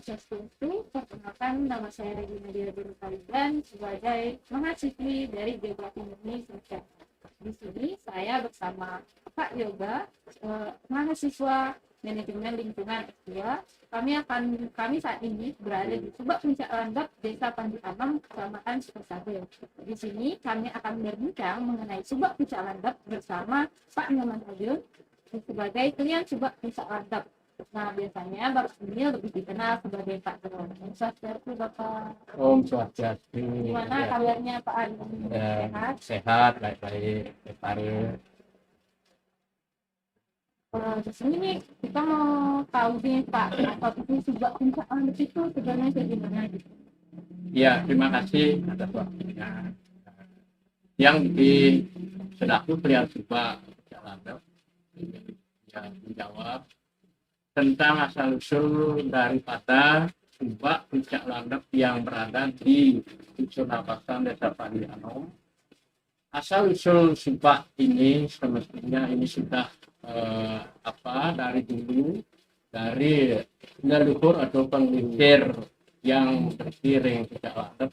Swastiastu. Perkenalkan, nama saya Regina Diadoro Kalidan sebagai mahasiswi dari Geografi Murni Indonesia. Di sini saya bersama Pak Yoga, mahasiswa Manajemen Lingkungan S2. Kami saat ini berada di Subak Puncak Landep, Desa Panji Anom, Kecamatan Sukasade. Di sini kami akan berbincang mengenai Subak Puncak Landep bersama Pak Nyoman Ayun sebagai klien Subak Puncak Landep. Nah, biasanya Bapak ini lebih dikenal sebagai Pak Telon. Swastiastu, Bapak. Om Swastiastu. Gimana kabarnya Pak Ayun? Sehat? Sehat, baik-baik. Di sini nih kita mau tahu nih Pak, apa itu Subak Puncak Landep itu sebenarnya kayak gimana gitu? Ya, terima kasih atas waktunya. Yang di selaku klien Subak Puncak Landep yang menjawab tentang asal-usul daripada Subak Puncak Landep yang berada di Dusun Abasan, Desa Panji Anom. Asal-usul Subak ini semestinya ini sudah dari dulu, dari leluhur atau pengisir yang berkiring Puncak Landep,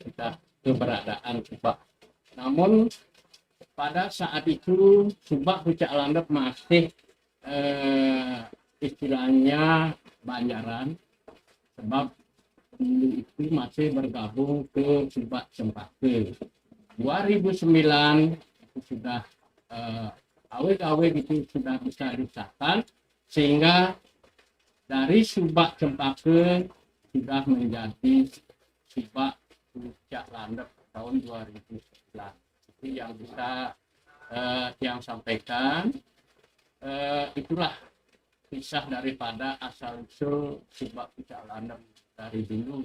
kita keberadaan Subak. Namun pada saat itu Subak Puncak Landep masih istilahnya Banjaran, sebab itu masih bergabung ke Subak Cempaka. 2009 itu sudah AW itu sudah bisa disahkan, sehingga dari Subak Cempaka sudah menjadi Subak Puncak Landep tahun 2011. Itu yang bisa yang sampaikan. Itulah kisah daripada asal-usul Subak Puncak Landep dari dulu.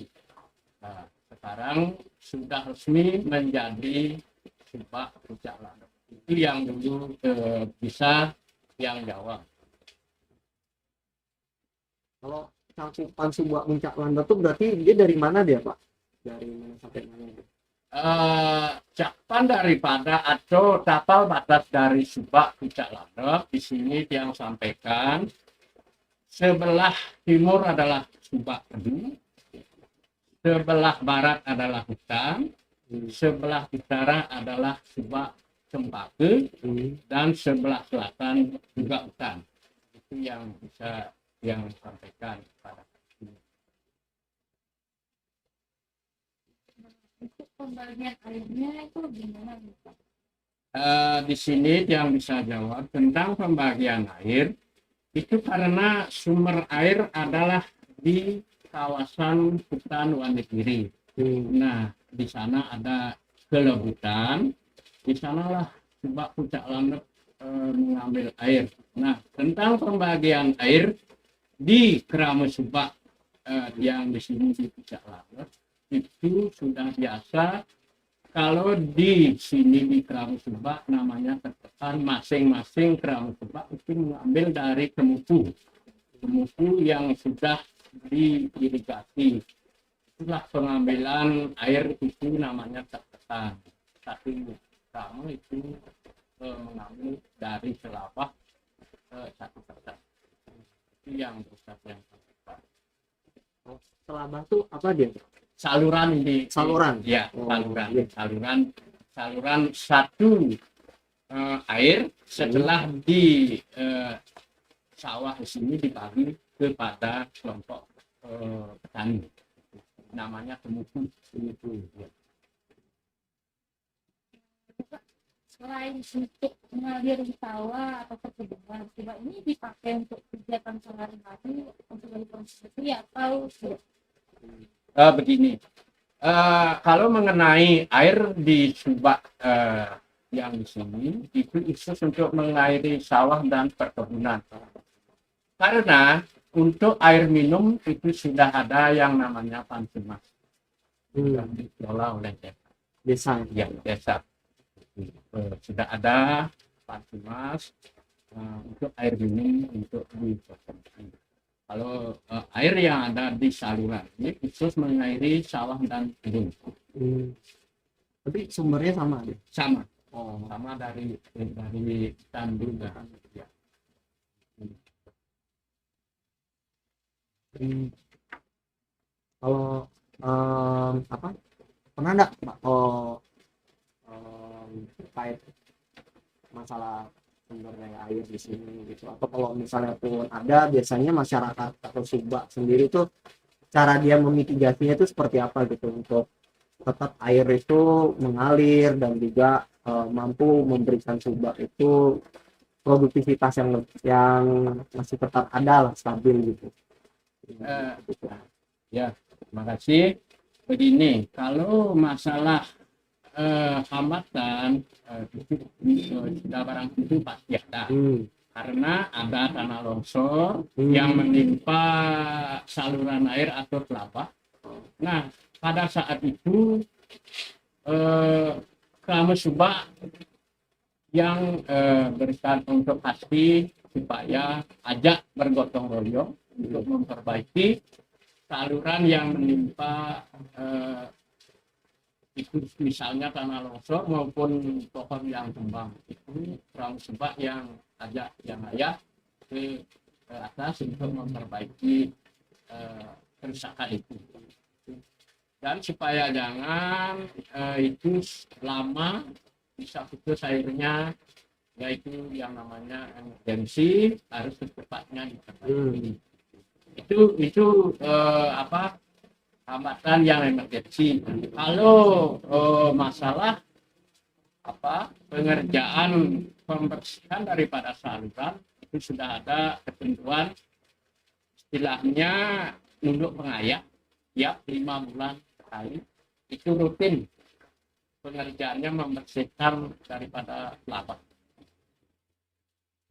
Nah, sekarang sudah resmi menjadi Subak Puncak Landep. Itu yang dulu bisa yang jawab. Kalau cakupan Subak Puncak Landep itu berarti dia dari mana dia Pak? Dari mana sampai mana? Cakupan daripada atau tapal batas dari Subak Puncak Landep di sini yang sampaikan. Sebelah timur adalah Subak Kedu, sebelah barat adalah hutan, sebelah utara adalah Subak Cempaka, dan sebelah selatan juga hutan. Itu yang bisa yang sampaikan pada ini. Untuk pembagian airnya itu gimana Pak? Di sini yang bisa jawab tentang pembagian air. Itu karena sumber air adalah di kawasan hutan Wonogiri. Nah, di sana ada kelebutan, di sanalah Subak Puncak Landep mengambil air. Nah, tentang pembagian air di Kerama Subak yang di sini di Puncak Landep itu sudah biasa. Kalau di sini di Kerama Subak namanya terkesan masing-masing Kerama Subak itu mengambil dari kemuku yang sudah diirigasi. Itulah pengambilan air itu namanya terkesan. Tapi kamu itu mengambil dari selawah satu persen. Itu yang pusat yang terkesan. Selabah itu apa dia? Saluran ini Saluran ya, saluran. Saluran satu air setelah di sawah di sini dibagi kepada kelompok petani, namanya kemuku ya. Selain untuk mengalir di sawah atau perkebunan, Subak ini dipakai untuk kegiatan sehari-hari untuk berkonsumsi atau tidak? Begini, kalau mengenai air di Subak yang di sini itu khusus untuk mengairi sawah dan perkebunan. Karena untuk air minum itu sudah ada yang namanya Pantumas yang dikelola oleh Desa. ya, desa. Sudah ada Pantumas untuk air minum untuk dikonsumsi. Kalau air yang ada di saluran ini khusus mengairi sawah dan kebun. Tapi sumbernya sama deh. Sama. Sama dari tandu dan ya. Kalau apa pernah nggak Pak kalau terkait masalah sumber daya air di sini gitu, atau kalau misalnya pun ada, biasanya masyarakat atau Sumba sendiri tuh cara dia memitigasinya itu seperti apa gitu untuk tetap air itu mengalir dan juga mampu memberikan Sumba itu produktivitas yang masih tetap ada lah, stabil gitu. Eh, ya, terima kasih. Begini, kalau masalah hambatan itu sudah barang tentu pasti ada. Hmm. Karena ada tanah longsor Hmm. yang menimpa saluran air atau kelapa. Nah, pada saat itu kami coba yang berikan untuk pasti supaya ajak bergotong royong untuk memperbaiki saluran yang menimpa itu, misalnya tanah longsor maupun pohon yang tumbang. Itu kurang sebab yang ajak yang ayah ke atas untuk memperbaiki kerusakan itu, dan supaya jangan itu lama bisa putus airnya, yaitu yang namanya emergensi harus secepatnya diperbaiki. Itu apa hambatan yang emergensi. Kalau masalah apa pengerjaan pembersihan daripada saluran, itu sudah ada ketentuan, istilahnya nunduk pengayak tiap 5 bulan sekali. Itu rutin pengerjaannya membersihkan daripada kelapa.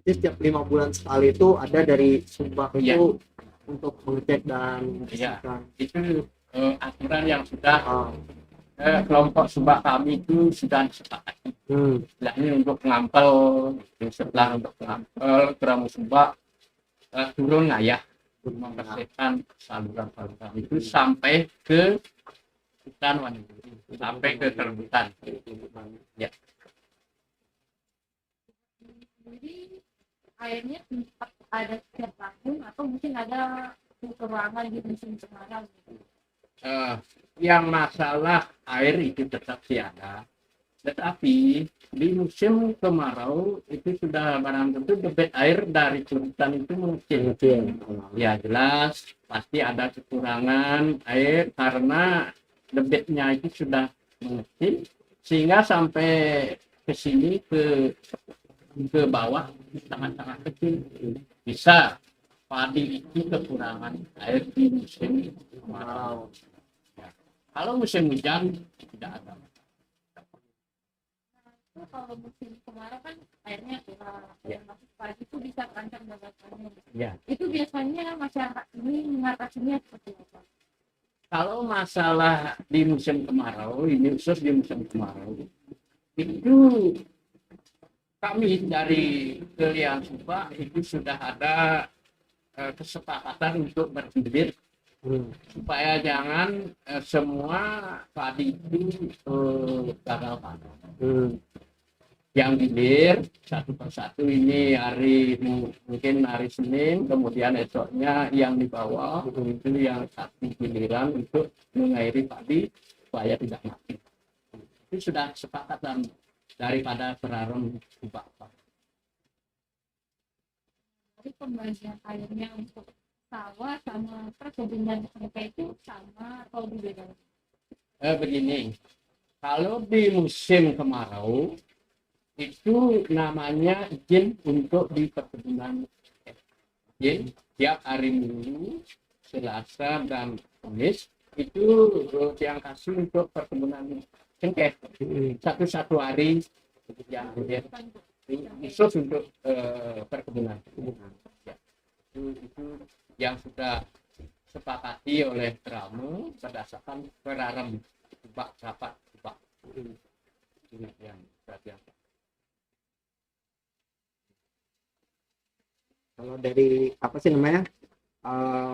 Jadi setiap 5 bulan sekali itu ada dari Sumba itu Iya. untuk mengecek dan Iya. membersihkan. Itu aturan yang sudah kelompok Sumba kami itu sudah disepakati. Istilahnya untuk ngampel, setelah untuk ngampel keramu Sumba turun ngayah membersihkan saluran-saluran itu sampai ke hutan Wanigiri, sampai ke terbutan. Ya. Jadi airnya tetap ada setiap tahun atau mungkin ada kekurangan di musim kemarau gitu. Yang masalah air itu tetap ada, tetapi di musim kemarau itu sudah barang tentu debit air dari hutan itu mengecil. Ya jelas pasti ada kekurangan air karena debitnya itu sudah mengecil, sehingga sampai ke sini ke bawah sangat-sangat kecil. Bisa padi itu kekurangan air di musim kemarau. Kalau musim hujan tidak ada. Itu kalau musim kemarau kan airnya Ya. masuk pagi itu bisa terancam bagaimana. Ya. Itu biasanya masyarakat ini mengatasinya seperti apa? Kalau masalah di musim kemarau, ini khusus di musim kemarau, itu kami dari Kelian Sumba itu sudah ada kesepakatan untuk berbibit supaya jangan semua padi itu gagal panen. Yang bibir satu persatu ini mungkin hari Senin, kemudian esoknya yang di bawah itu yang satu giliran untuk mengairi padi supaya tidak mati. Itu sudah kesepakatan daripada Peraron Sumba. Jadi pembagian airnya untuk sawah sama perkebunan mereka itu sama atau berbeda? Begini, kalau di musim kemarau itu namanya izin untuk di perkebunan. Izin tiap hari Minggu, Selasa dan Kamis itu yang kasih untuk perkebunan cengkeh. Satu hari yang khusus untuk perkebunan. Ya. Itu yang sudah sepakati oleh Keramu berdasarkan Peraram rapat. Ini yang perhatian. Kalau dari apa sih namanya,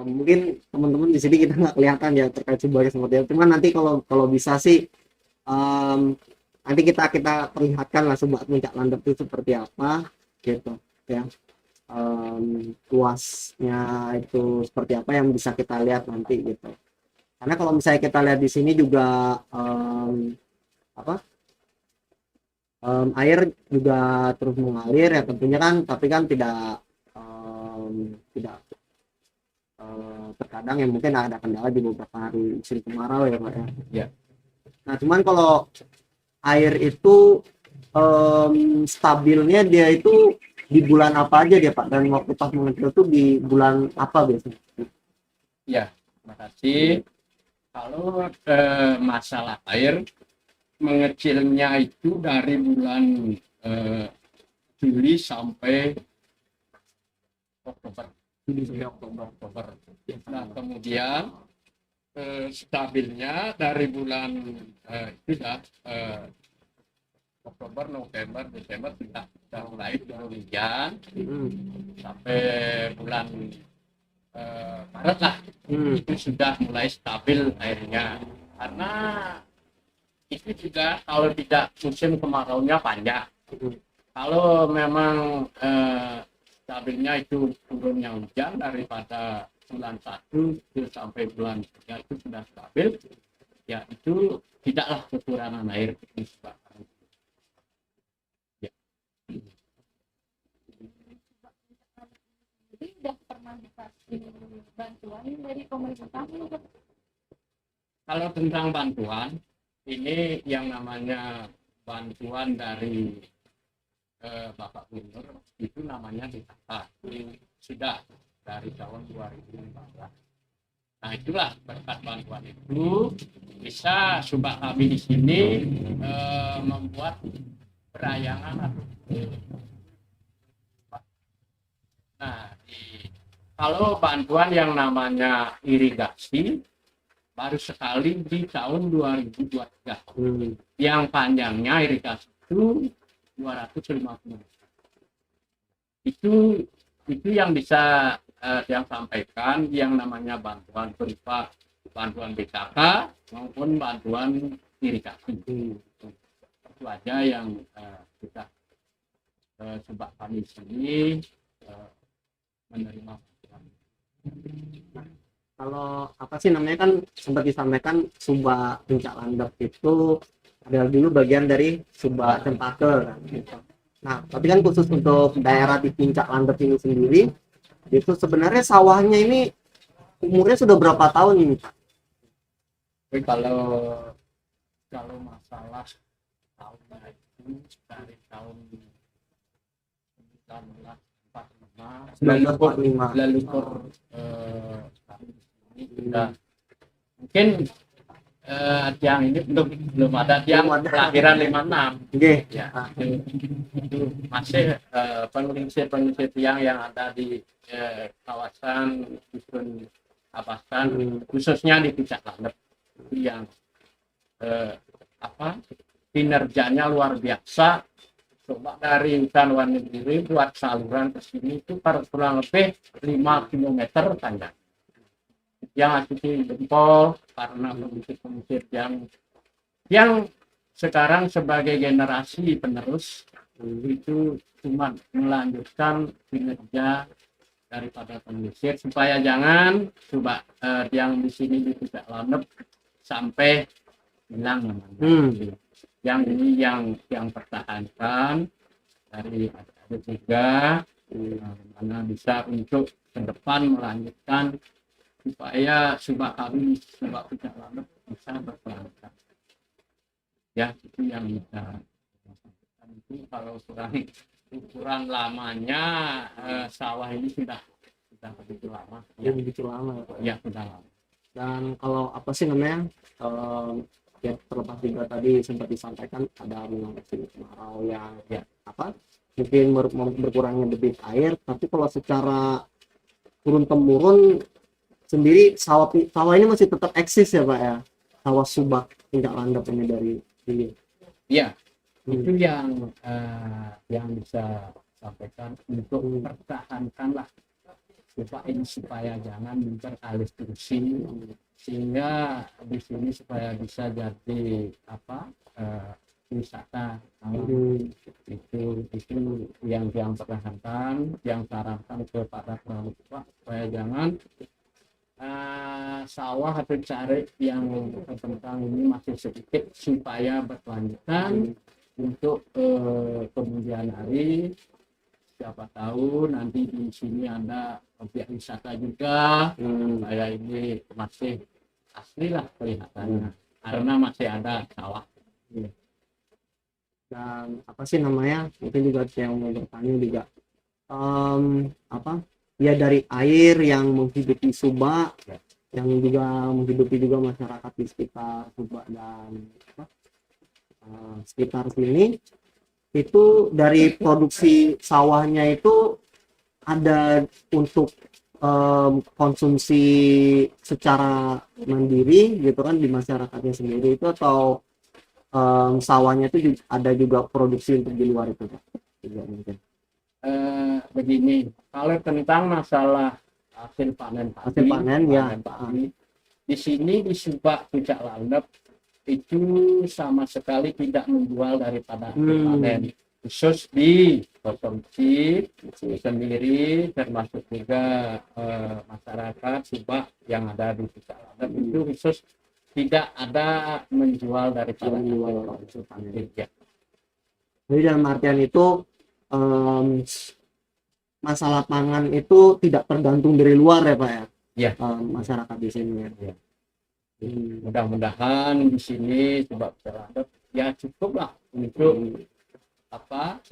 mungkin teman-teman di sini kita nggak kelihatan ya terkait Sumbanya seperti apa. Cuman nanti kalau bisa sih nanti kita perlihatkan lah Sumba Puncak Landep itu seperti apa gitu ya. Luasnya itu seperti apa yang bisa kita lihat nanti gitu. Karena kalau misalnya kita lihat di sini juga apa air juga terus mengalir ya tentunya kan, tapi kan tidak terkadang ya mungkin ada kendala di beberapa hari musim kemarau ya Pak ya. Ya. Nah cuman kalau air itu stabilnya dia itu di bulan apa aja dia Pak, dan waktu pas mengecil itu di bulan apa biasanya? Ya, terima kasih. Kalau masalah air mengecilnya itu dari bulan Juli sampai Oktober. Juli sampai Oktober. Nah, kemudian stabilnya dari bulan itu dah Oktober, November, Desember sudah mulai turun hujan sampai bulan Maret lah. Itu sudah mulai stabil airnya, karena itu juga kalau tidak musim kemaraunya panjang. Kalau memang stabilnya itu turunnya hujan daripada bulan 1 sampai bulan 3 itu sudah stabil, ya itu tidaklah kekurangan air. Ya. Jadi udah pernah dikasih bantuan dari pemerintah belum? Kalau tentang bantuan, ini yang namanya bantuan dari Bapak Gubernur itu namanya DKK. Sudah dari tahun 2015. Nah itulah berkat bantuan itu bisa subak kami di sini membuat perayangan. Nah, kalau bantuan yang namanya irigasi baru sekali di tahun 2023. Yang panjangnya irigasi itu 250. Itu yang bisa yang sampaikan yang namanya bantuan berupa bantuan BKK maupun bantuan irigasi. Itu aja yang kita coba kami sini menerima. Kalau apa sih namanya kan sempat disampaikan Sumba Puncak Landep itu adalah dulu bagian dari Sumba Cempaka kan, gitu. Nah tapi kan khusus untuk daerah di Puncak Landep ini sendiri itu sebenarnya sawahnya ini umurnya sudah berapa tahun ini Pak? Tapi kalau masalah tahunnya itu dari tahun 1945 lalu sudah mungkin tiang ini belum ada tiang kelahiran 56. Oke. Ya, itu masih pengungsi tiang yang ada di kawasan Dusun Abasan, khususnya di Puncak Landep yang kinerjanya luar biasa. Coba dari hutan Wonogiri buat saluran ke sini itu kurang lebih 5 km panjang. Yang asli jempol karena pengusir yang sekarang sebagai generasi penerus itu cuma melanjutkan kinerja daripada pengusir supaya jangan coba yang di sini di Puncak Landep sampai hilang namanya. Yang ini yang pertahankan dari ada juga mana bisa untuk ke depan melanjutkan supaya subak kami subak Puncak Landep bisa berkelanjutan. Ya itu yang bisa itu kalau ukuran lamanya sawah ini sudah begitu lama. Ya begitu lama ya sudah lama. Dan kalau apa sih namanya ya terlepas juga tadi sempat disampaikan ada musim kemarau yang ya mungkin berkurangnya debit air, tapi kalau secara turun temurun sendiri sawah ini masih tetap eksis ya Pak ya, sawah subak Puncak Landep ini dari sini. Iya, itu yang bisa sampaikan untuk pertahankanlah supaya jangan teralih-terusi, sehingga di sini supaya bisa jadi wisata. Itu yang pertahankan, yang sarankan kepada pramuka supaya jangan sawah harus cari yang tentang ini masih sedikit supaya berkelanjutan untuk kemudian hari. Siapa tahu nanti di sini ada objek wisata juga. Saya ini masih asli lah kelihatannya karena masih ada sawah. Dan apa sih namanya, mungkin juga yang mau bertanya juga, apa ya, dari air yang menghidupi Subak, Ya. yang juga menghidupi juga masyarakat di sekitar Subak dan apa, sekitar sini, itu dari produksi sawahnya itu ada untuk konsumsi secara mandiri gitu kan di masyarakatnya sendiri itu, atau sawahnya itu ada juga produksi untuk di luar itu Pak? Juga mungkin. Begini, kalau tentang masalah hasil panen Hasil panen, ya. padi, di sini di Subak Puncak Landep itu sama sekali tidak menjual daripada hasil panen, khusus di konsumsi sendiri, termasuk juga masyarakat Subak yang ada di Puncak Landep itu khusus tidak ada menjual daripada hasil panen. Ya. Jadi dalam artian itu masalah pangan itu tidak tergantung dari luar ya Pak ya? Ya. Masyarakat di sini ya. Ya. Mudah-mudahan di sini sebab terhadap ya cukup lah untuk apa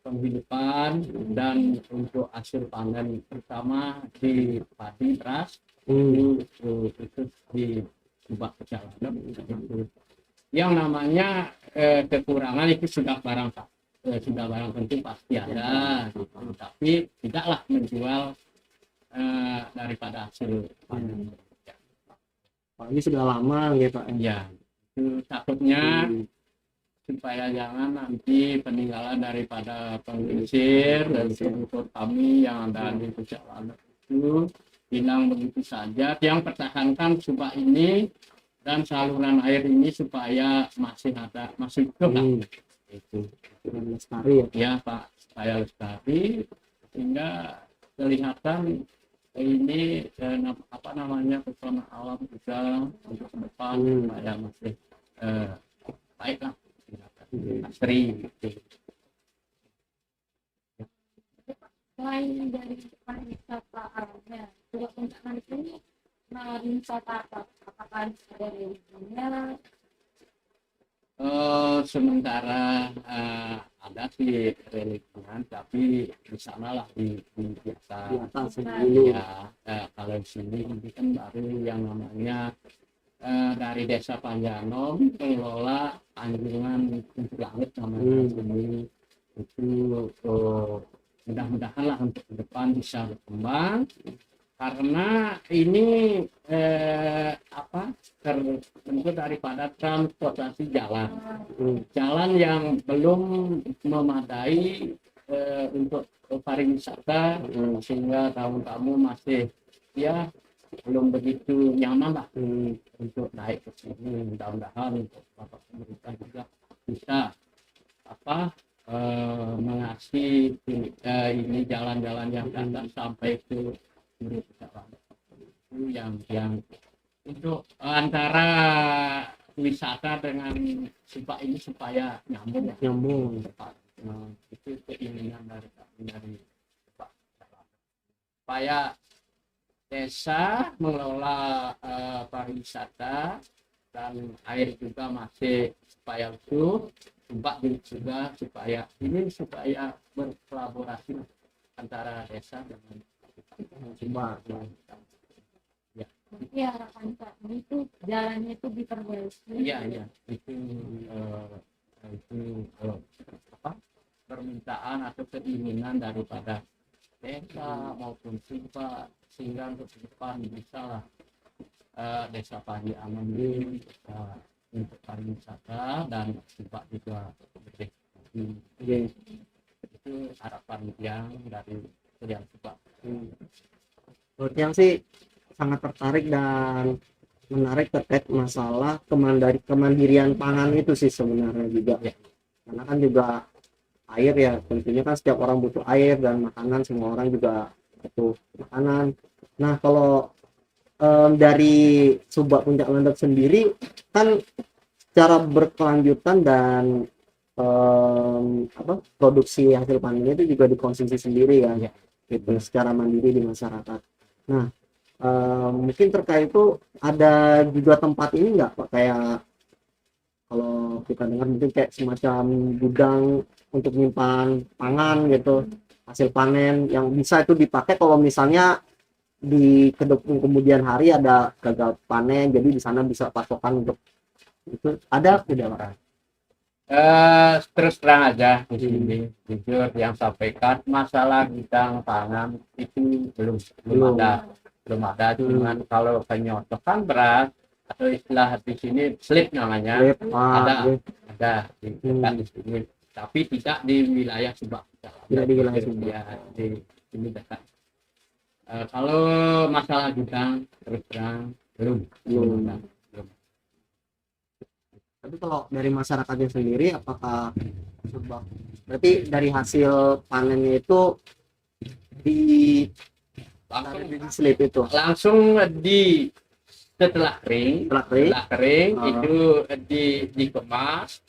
penghidupan dan untuk hasil panen, terutama di padi beras itu di Subak Puncak Landep. Yang namanya kekurangan itu sudah barang tentu pasti ada, gitu. Tapi tidaklah menjual daripada hasil panen. Ini sudah lama gitu Pak. Ya, itu takutnya supaya jangan nanti peninggalan daripada pengusir dan struktur kami yang ada di Puncak Landep itu hilang begitu saja. Yang pertahankan Subak ini dan saluran air ini supaya masih hidup lah. Itu lestari ya Pak, supaya lestari sehingga kelihatan ini apa namanya pesona alam juga untuk ke depan supaya masih baik lah, asri gitu. Selain dari pariwisata alamnya, juga Puncak Landep ini wisata apakah ada religinya? Sementara ada sih religian, tapi di sana lah di atas dulu ya. Kalau di sini ini kan baru yang namanya dari Desa Panjanom mengelola anjungan untuk langit namanya sini. Itu mudah-mudahan lah untuk ke depan bisa berkembang, karena ini terbentuk daripada transportasi jalan yang belum memadai untuk pariwisata, sehingga tamu-tamu masih ya belum begitu nyaman lah untuk naik ke sini. Mudah-mudahan untuk Bapak pemerintah juga bisa mengasih ini jalan-jalan yang datang sampai ke itu yang untuk antara wisata dengan Subak ini supaya nyambung. Itu keinginan dari Subak, supaya desa mengelola pariwisata dan air juga masih supaya utuh, Subak juga supaya berkolaborasi antara desa dengan Subak. Ya, harapan kami itu jalannya itu diperbaiki. Iya, itu permintaan atau keinginan daripada desa maupun Subak, sehingga untuk depan bisa lah desa Panji Aman ini untuk pariwisata dan Subak juga berdekati. Itu harapan yang dari Kedian Subak. Menurut yang sih sangat tertarik dan menarik terkait masalah kemandirian pangan itu sih sebenarnya juga ya. Karena kan juga air ya, tentunya kan setiap orang butuh air dan makanan, semua orang juga butuh makanan. Nah kalau dari Subak Puncak Landak sendiri kan secara berkelanjutan dan produksi hasil panennya itu juga dikonsumsi sendiri ya, Ya. gitu secara mandiri di masyarakat. Nah, mungkin terkait itu ada juga tempat ini nggak Pak, kayak kalau kita dengar mungkin kayak semacam gudang untuk menyimpan pangan gitu, hasil panen yang bisa itu dipakai kalau misalnya di kemudian hari ada gagal panen, jadi di sana bisa pasokan untuk itu, ada tidak Pak? Terus terang aja di sini, jujur yang sampaikan masalah bidang pangan itu belum ada. Cuman kalau penyocokan beras atau istilah di sini slip namanya, Lep, ada di dekat di sini, tapi tidak di wilayah Subak. Tidak di wilayah Subak. Ya, di sini dekat. Kalau masalah gudang terus terang belum ada. Tapi kalau dari masyarakatnya sendiri, apakah Subak berarti dari hasil panennya itu di slip itu Langsung setelah kering, Oh. itu dikemas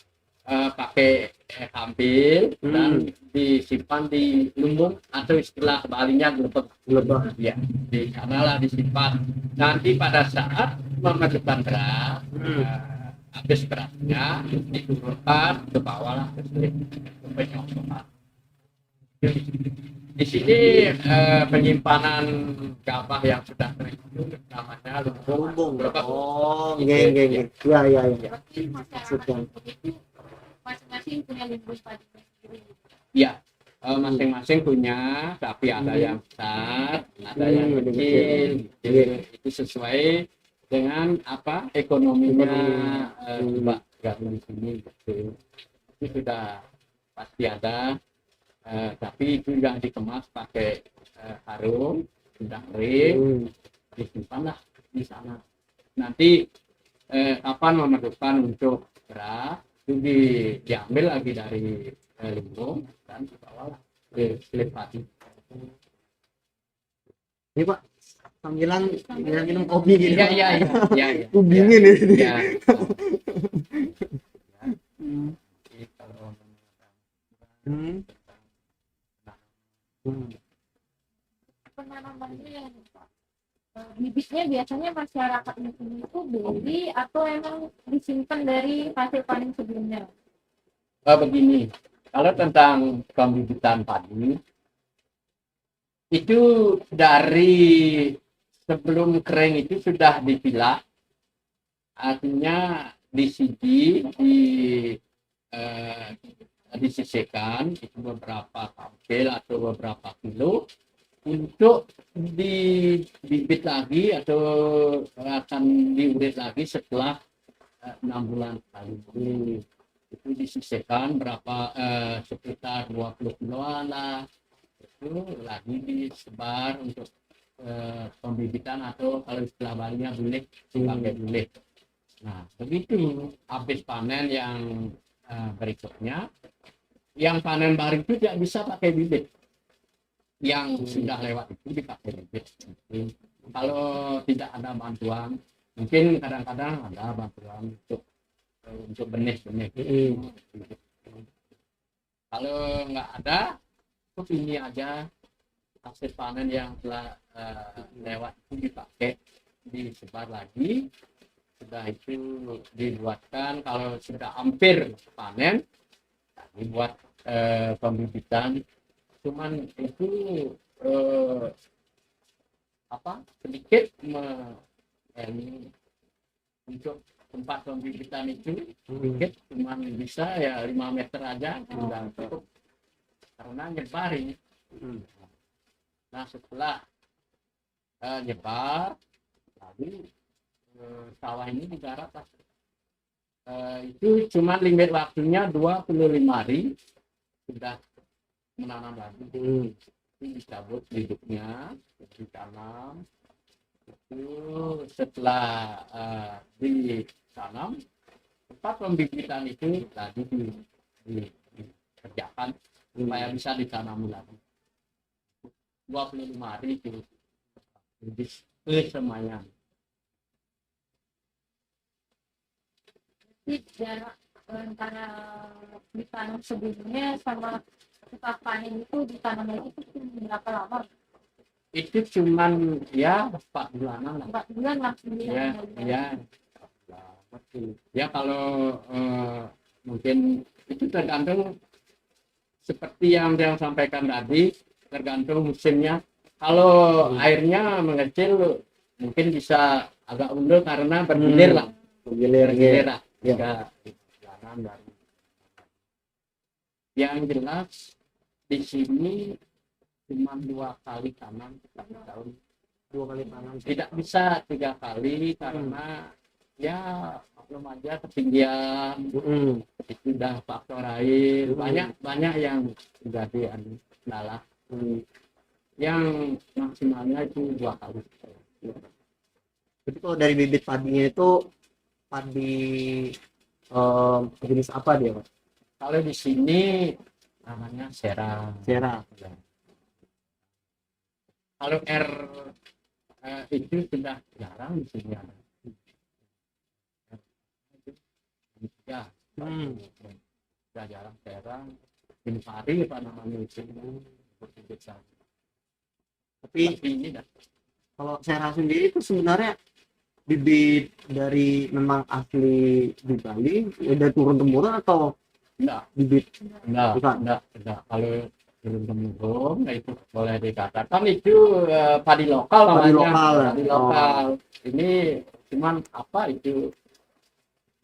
pakai ambil dan disimpan di lumbung atau istilah balinya gelebak ya, di sanalah disimpan. Nanti pada saat memasukkan beras, habis berasnya diturunkan ke bawah lah ke penyocokan. Di sini penyimpanan gabah yang sudah kering itu namanya lumbung. Oh, geng. Ya. Berarti masyarakat itu masing-masing punya lumbung padinya sendiri. Ya, masing-masing punya, tapi ada yang besar, ada yang kecil. Itu sesuai dengan ekonominya Mbak Gabung di sini. Gitu. Itu sudah pasti ada. Tapi itu yang dikemas pakai karung, sudah kering, disimpanlah di sana. Nanti kapan memerlukan untuk beras itu diambil lagi dari lumbung dan dibawa ke slip padi. Ini Pak, sambilan minum kopi gitu. Iya. Aku dingin ini. Ya. Penanamannya ya, Pak. Bibitnya biasanya masyarakat di sini itu beli atau emang disimpan dari hasil panen sebelumnya? Begini, kalau tentang pembibitan padi itu dari sebelum kering itu sudah dipilah, artinya disisihkan itu beberapa tampil atau beberapa kilo untuk dibibit lagi atau akan diurit lagi setelah 6 bulan sekali. Itu disisihkan berapa sekitar 20 kiloan lah, itu lagi disebar untuk pembibitan atau kalau istilah balinya bulik sebagai bulik. Nah begitu habis panen yang berikutnya, yang panen baru itu tidak bisa pakai bibit, yang sudah lewat itu dipakai bibit. Kalau tidak ada bantuan, mungkin kadang-kadang ada bantuan untuk benih. Kalau nggak ada, cukup ini aja hasil panen yang telah lewat itu dipakai, disebar lagi. Sudah itu dibuatkan, kalau sudah hampir panen dibuat pembibitan. Cuman itu sedikit untuk tempat pembibitan itu sedikit, cuman bisa ya 5 meter aja sudah cukup karena nyebar ini. Nah setelah nyebar lalu sawah ini digarap itu cuma limit waktunya 25 hari sudah menanam lagi. Itu dicabut bibitnya, ditanam. Itu setelah ditanam, tempat pembibitan itu lagi dikerjakan supaya bisa ditanam lagi. 25 hari itu semuanya. jarak antara ditanam sebelumnya sama setelah panen itu ditanam lagi itu berapa lama? Itu cuman ya 4 bulanan lah. 4 bulan langsung Ya, ditanam lagi. ya. Ya kalau mungkin itu tergantung seperti yang dia sampaikan tadi, tergantung musimnya. Kalau airnya mengecil mungkin bisa agak undur karena bergilir lah. Bergilir Bergilir lah. Ya. Tiga bulanan baru. Yang jelas di sini cuma 2 kali tanam satu tahun. 2 kali tanam. Tidak bisa 3 kali karena ya belum aja ketinggian itu udah faktor air banyak yang jadi kendala. Yang maksimalnya itu 2 kali. Jadi kalau dari bibit padinya itu padi jenis apa dia, Pak? Kalau di sini namanya Sera. Sera. Kalau R itu sudah jarang di sini ada. Ya, sudah jarang Sera. Impari apa namanya itu. Tapi ini dah. kalau Sera sendiri itu sebenarnya bibit dari memang asli di Bali udah turun temurun atau Enggak, bibit enggak. Kalau belum temurun, itu boleh dikatakan itu padi lokal Padi namanya. lokal, ya? Padi lokal. Ini cuman apa itu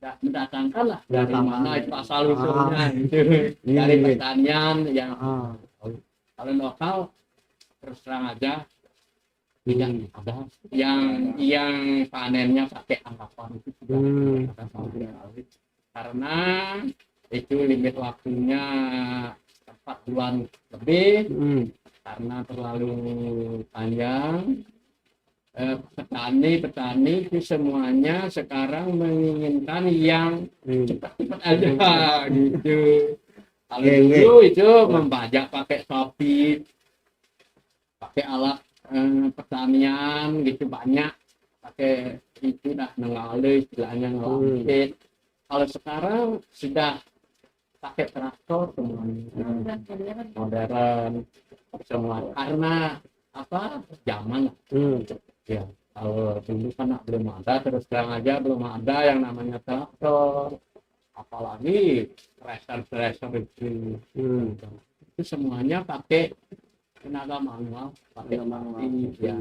tidak mendatangkan lah dari mana itu asal usulnya itu dari pertanian yang kalau lokal terus terang aja tidak ada yang panennya pakai anggapan itu sudah ada sama sekali. Karena itu limit waktunya 4 bulan lebih karena terlalu panjang. Petani itu semuanya sekarang menginginkan yang cepat-cepat aja gitu. Kalau dulu itu membajak pakai sapi, pakai alat pertanian gitu banyak, pakai itu dah ngelale istilahnya ngelapit. Kalau sekarang sudah pakai traktor semuanya modern semua karena apa zaman ya. Kalau dulu kan belum ada, terus terang aja belum ada yang namanya traktor, apalagi thresher itu semuanya pakai tenaga manual, pakai ya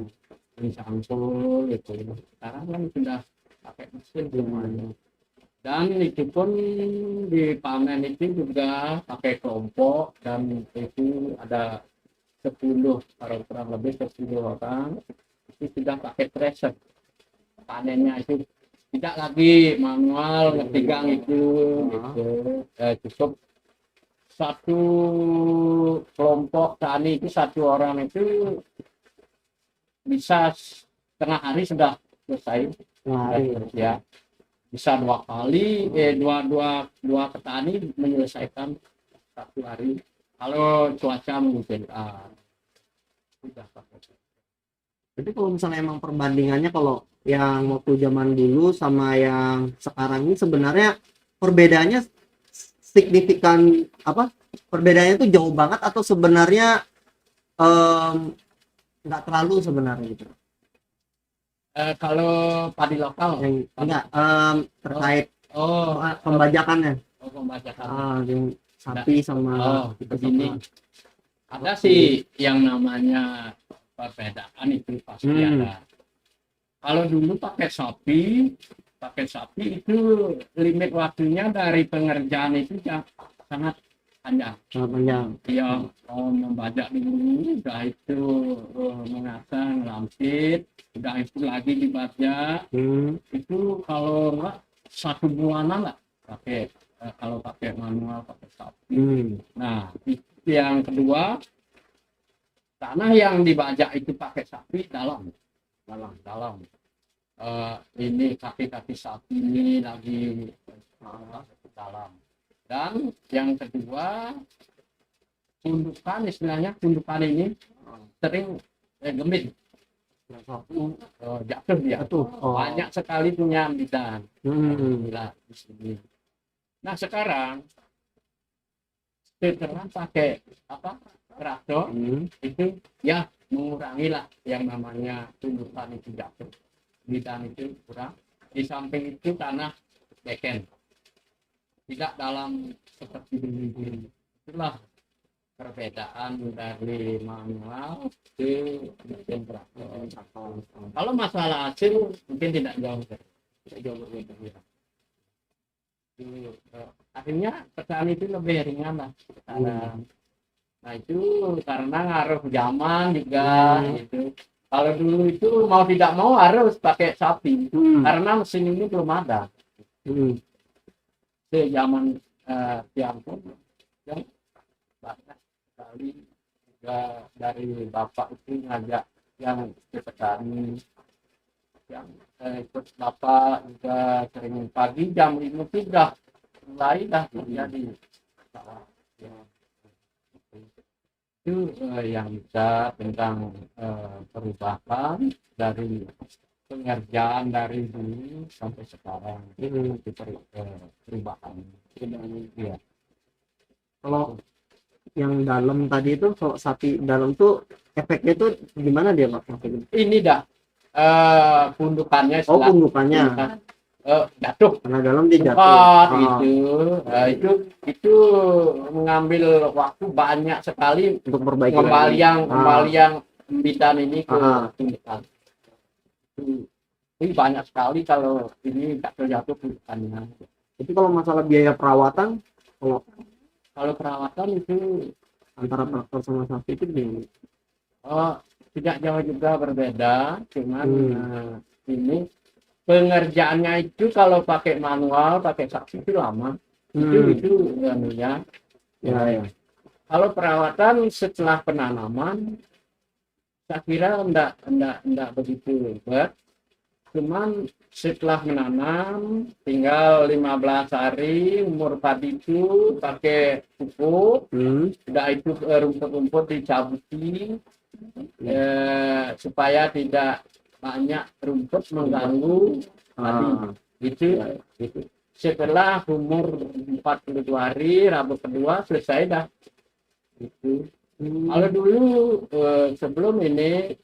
campur gitu. Sekarang kan sudah pakai mesin semuanya. Dan itu pun di panen itu juga pakai kelompok dan itu ada 10 kalau kurang lebih 10 orang itu sudah pakai thresher. Panennya itu tidak lagi manual ngepegang itu gitu. Cukup satu kelompok tani itu satu orang itu bisa setengah hari sudah selesai. Ya. Bisa 2 kali dua petani menyelesaikan 1 hari kalau cuaca memungkinkan. Sudah pakai. Jadi kalau misalnya emang perbandingannya kalau yang waktu zaman dulu sama yang sekarang ini sebenarnya perbedaannya signifikan apa? Perbedaannya itu jauh banget atau sebenarnya nggak terlalu sebenarnya gitu? Kalau padi lokal Enggak terkait pembajakannya. Pembajakan. Yang sapi sama begini. Ada sih yang namanya perbedaan itu pasti ada. Kalau dulu pakai sapi itu limit waktunya dari pengerjaan itu sangat panjang. Ya, membajak dulu, udah itu mengasah, ngelampit, udah itu lagi dibajak. Itu kalau enggak 1 bulanan lah pakai kalau pakai manual pakai sapi. Nah, yang kedua tanah yang dibajak itu pakai sapi dalam. Ini kaki-kaki sapi ini lagi dalam. Dan yang kedua tundukan, istilahnya tundukan ini sering gemit. jatuh dia. Jatuh. Oh. Banyak sekali punya bidan. Alhamdulillah di sini. Nah sekarang setelah pakai traktor itu ya mengurangi lah yang namanya tumbuhan itu jatuh, bidan itu kurang. Di samping itu tanah beken tidak dalam seperti dulu. Itulah perbedaan dari manual ke mesin traktor. Kalau masalah hasil mungkin tidak jauh berbeda. Akhirnya petani itu lebih ringan lah sekarang. Nah itu karena ngaruh zaman juga gitu. Kalau dulu itu mau tidak mau harus pakai sapi karena mesin ini belum ada. Di zaman Tiongkok yang banyak sekali juga dari bapak itu ngajak yang petani yang ikut bapak juga sering pagi jam 5 sudah mulai dah jadi sawah. Itu yang bisa tentang perubahan dari pengerjaan dari dulu sampai sekarang itu perubahan. Ya. Kalau yang dalam tadi itu, kalau sapi dalam tuh efeknya tuh gimana dia Pak? Ini dah pundukannya Pundukannya jatuh karena dalam dia cepat jatuh. gitu. Itu mengambil waktu banyak sekali Untuk perbaiki kembali yang bidan ini ke pundukan. Ini banyak sekali kalau ini jatuh pundukannya. Itu kalau masalah biaya perawatan, kalau perawatan itu antara traktor sama sapi itu gimana? tidak jauh juga berbeda, cuman ini pengerjaannya itu kalau pakai manual, pakai sapi itu lama. Itu ya. Kalau perawatan setelah penanaman, saya kira enggak begitu ribet. Cuman setelah menanam, tinggal 15 hari umur padi itu pakai pupuk, sudah itu rumput-rumput dicabuti supaya tidak banyak rumput mengganggu padi. Itu. Setelah umur 42 hari, rambut kedua selesai dah. Itu. Kalau dulu sebelum ini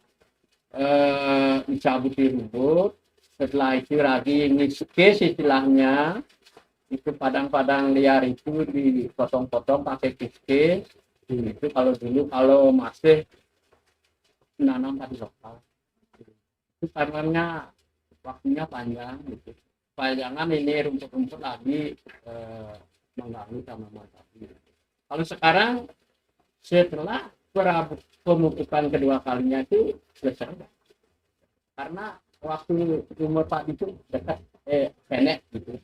dicabuti rumput, setelah itu lagi ngikis istilahnya, itu padang-padang liar itu dipotong-potong pakai kiskis. Itu kalau dulu, kalau masih menanam padi lokal itu karena waktunya panjang gitu, jangan ini rumput-rumput lagi mengganggu tanaman tadi. Kalau sekarang setelah pemupukan kedua kalinya itu selesai karena waktu umur padi itu dekat pendek gitu.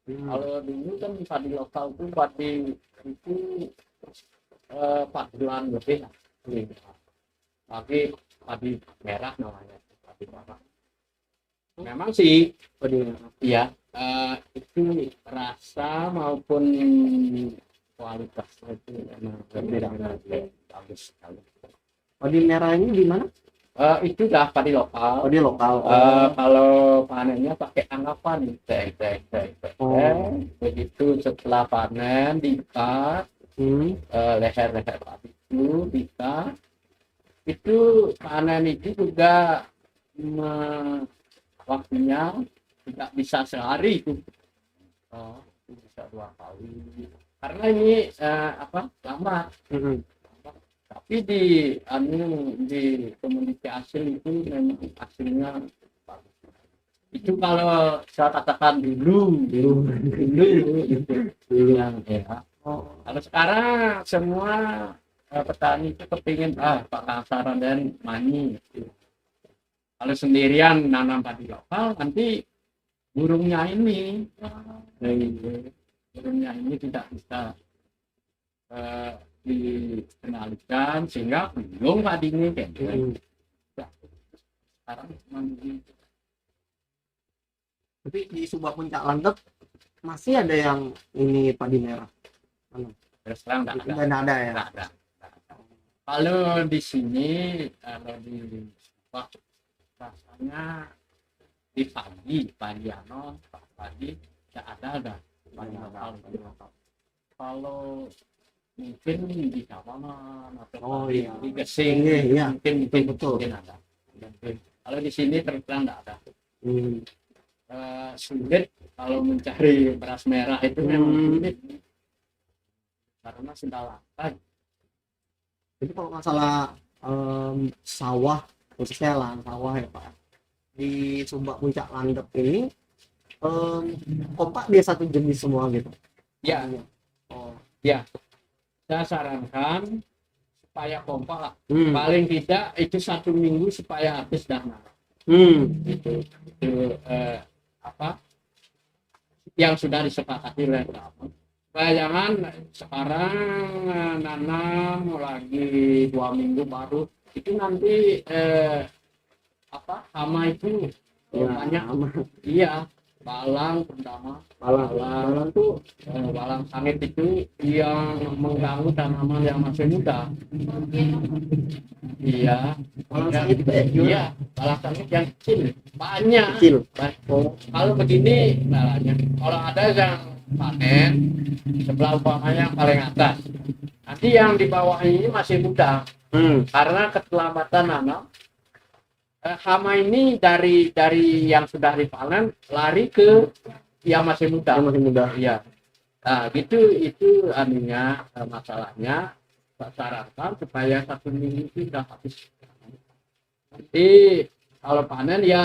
Kalau dulu kan padi lokal itu padi itu 4 bulan lebih lagi padi merah namanya, padi merah. Memang sih ya itu rasa maupun kualitasnya itu memang berbeda bagus sekali. Padi merah ini di mana? Itu dah padi lokal. Padi lokal. Kalau panennya pakai anggapan begitu setelah panen diikat leher-leher padi itu diikat. Itu panen itu juga waktunya tidak bisa sehari itu, bisa 2 kali karena ini lama. Tapi di komoditi hasil itu memang hasilnya bagus. Itu kalau saya katakan dulu yang ya. Kalau sekarang semua petani itu kepingin pasaran dan money. Kalau sendirian nanam padi lokal, nanti burungnya ini tidak bisa dikendalikan sehingga belum padinya kayak gitu. Sekarang tapi di Subak Puncak Lantek masih ada yang ini padi merah. Terus terang tidak ada ya. Ada. Kalau di sini, kalau di rasanya di pagi pagi ya ada Banyak lokal. lokal. Kalau mungkin di Kawaman atau Oh, di, iya. di Gesing Iya. mungkin Betul. mungkin ada. Kalau di sini terus terang nggak ada. Hmm. Sulit kalau mencari beras merah itu memang sulit karena sudah langka. Jadi kalau masalah sawah, khususnya lahan sawah ya Pak, di Sumba Puncak Landep ini kompak dia satu jenis semua gitu. Ya, Oh. saya sarankan supaya kompak lah. Hmm. Paling tidak itu 1 minggu supaya habis dana. Itu apa yang sudah disepakati oleh kamu. Supaya jangan sekarang nanam lagi 2 minggu baru itu nanti hama itu Ya, banyak. aman. Iya, balang terutama Balang tuh balang sangit itu yang mengganggu tanaman yang masih muda. Iya, balang Ya, sangit itu ya gimana? iya, balang sangit yang kecil banyak. Kecil. Oh, kalau begini caranya, kalau ada yang panen sebelah umpamanya yang paling atas, nanti yang di bawah ini masih muda karena keterlambatan nanam. Hama ini dari yang sudah dipanen lari ke yang masih muda. Yang masih muda. Iya. Nah, gitu itu anunya masalahnya. Saya sarankan supaya 1 minggu itu sudah habis. Nanti kalau panen ya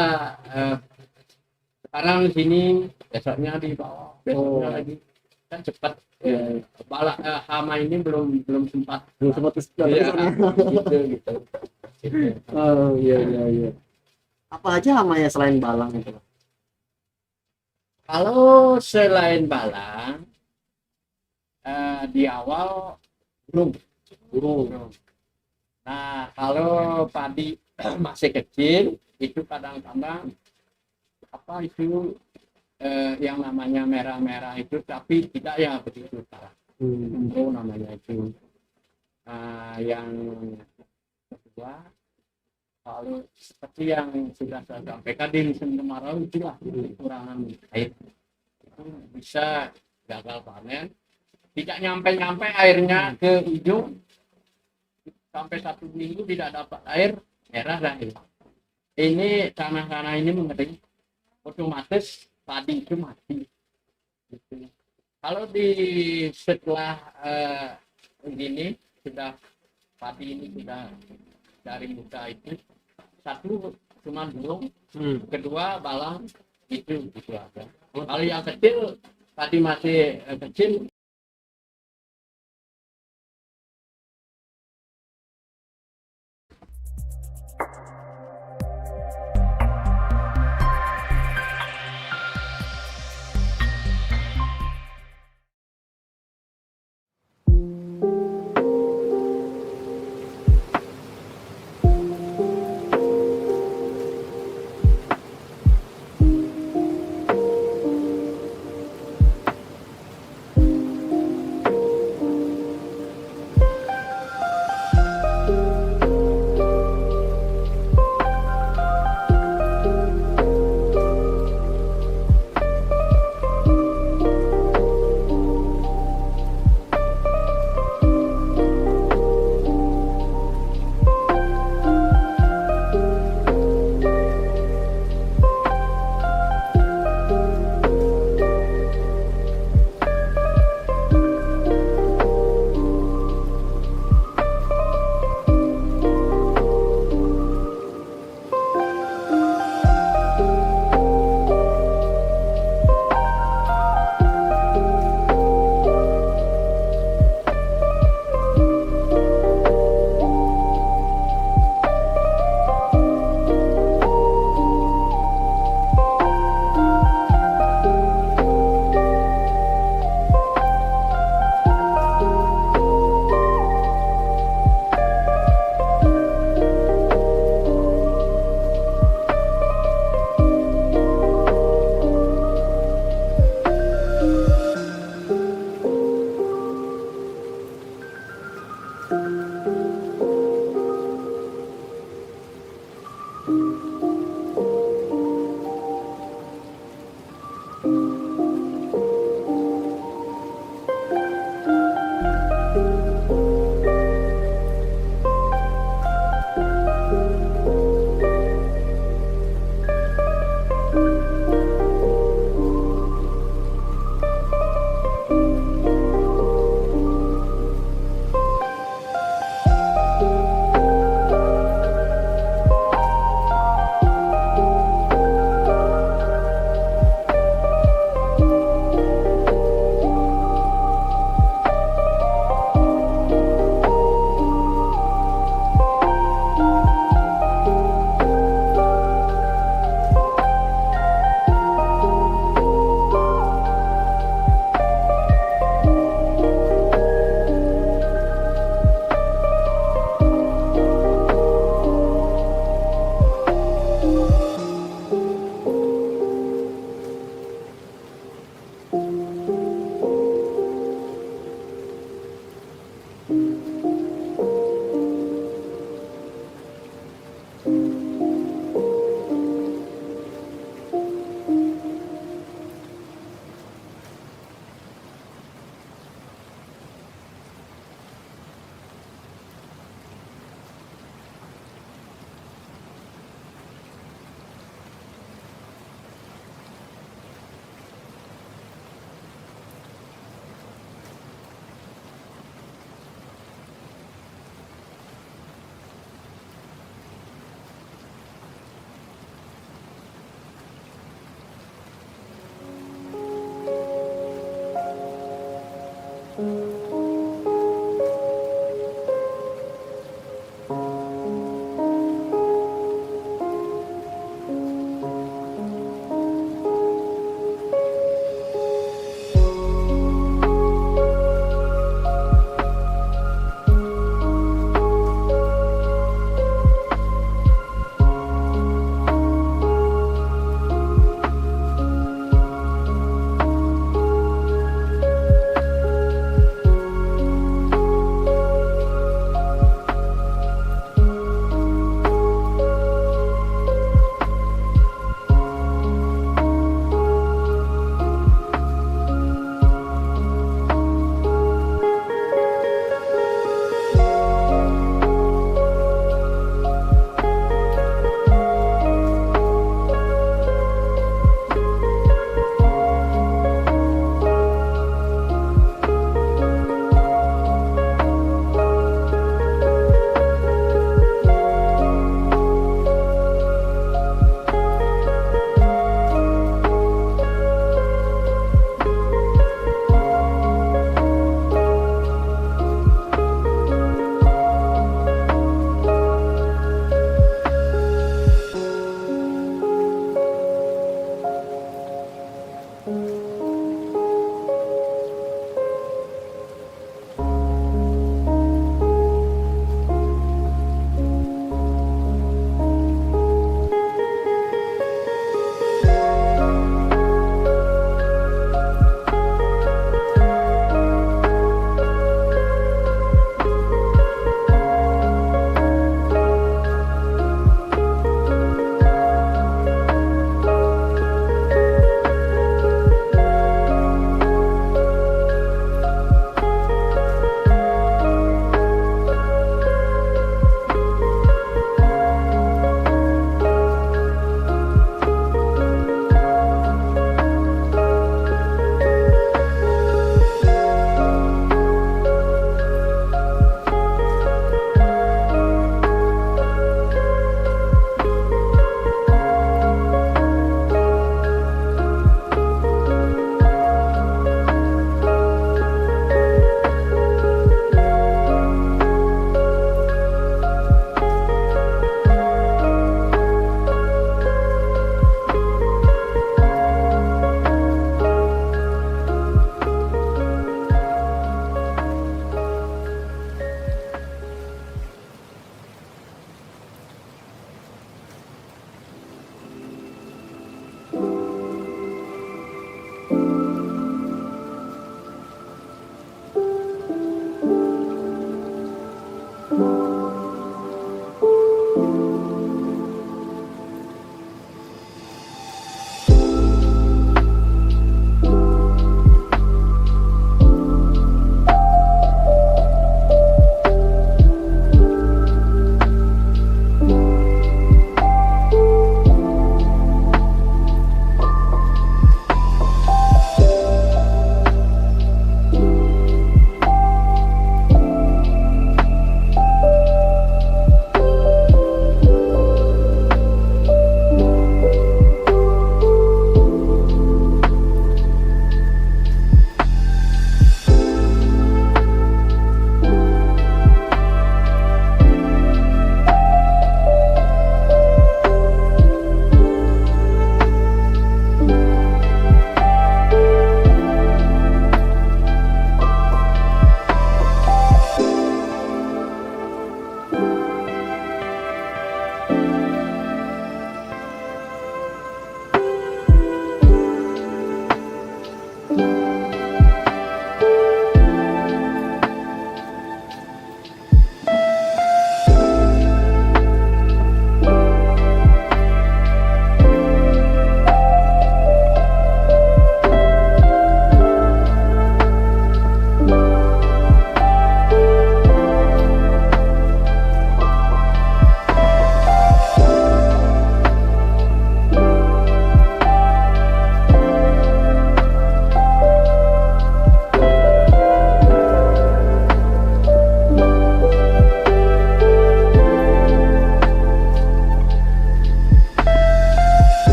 sekarang di sini, besoknya di bawah, besoknya lagi kan cepat. Hama ini belum sempat. Belum sempat Iya, gitu. Oh iya. Apa aja namanya selain balang itu? Kalau selain balang, di awal burung. Nah, kalau padi masih kecil, itu kadang-kadang yang namanya merah-merah itu, tapi tidak ya begitu parah. Namanya itu. Yang kedua, kalau seperti yang sudah saya sampaikan di musim kemarau itulah kekurangan air, itu bisa gagal panen, tidak nyampe airnya ke ujung, sampai 1 minggu tidak dapat air, merah dah itu. Ini tanah ini mengering, otomatis padi itu mati. Gitu. Kalau setelah begini sudah padi ini sudah dari muda itu, satu cuma burung, kedua balang, itu aja. Kalau yang kecil tadi masih kecil.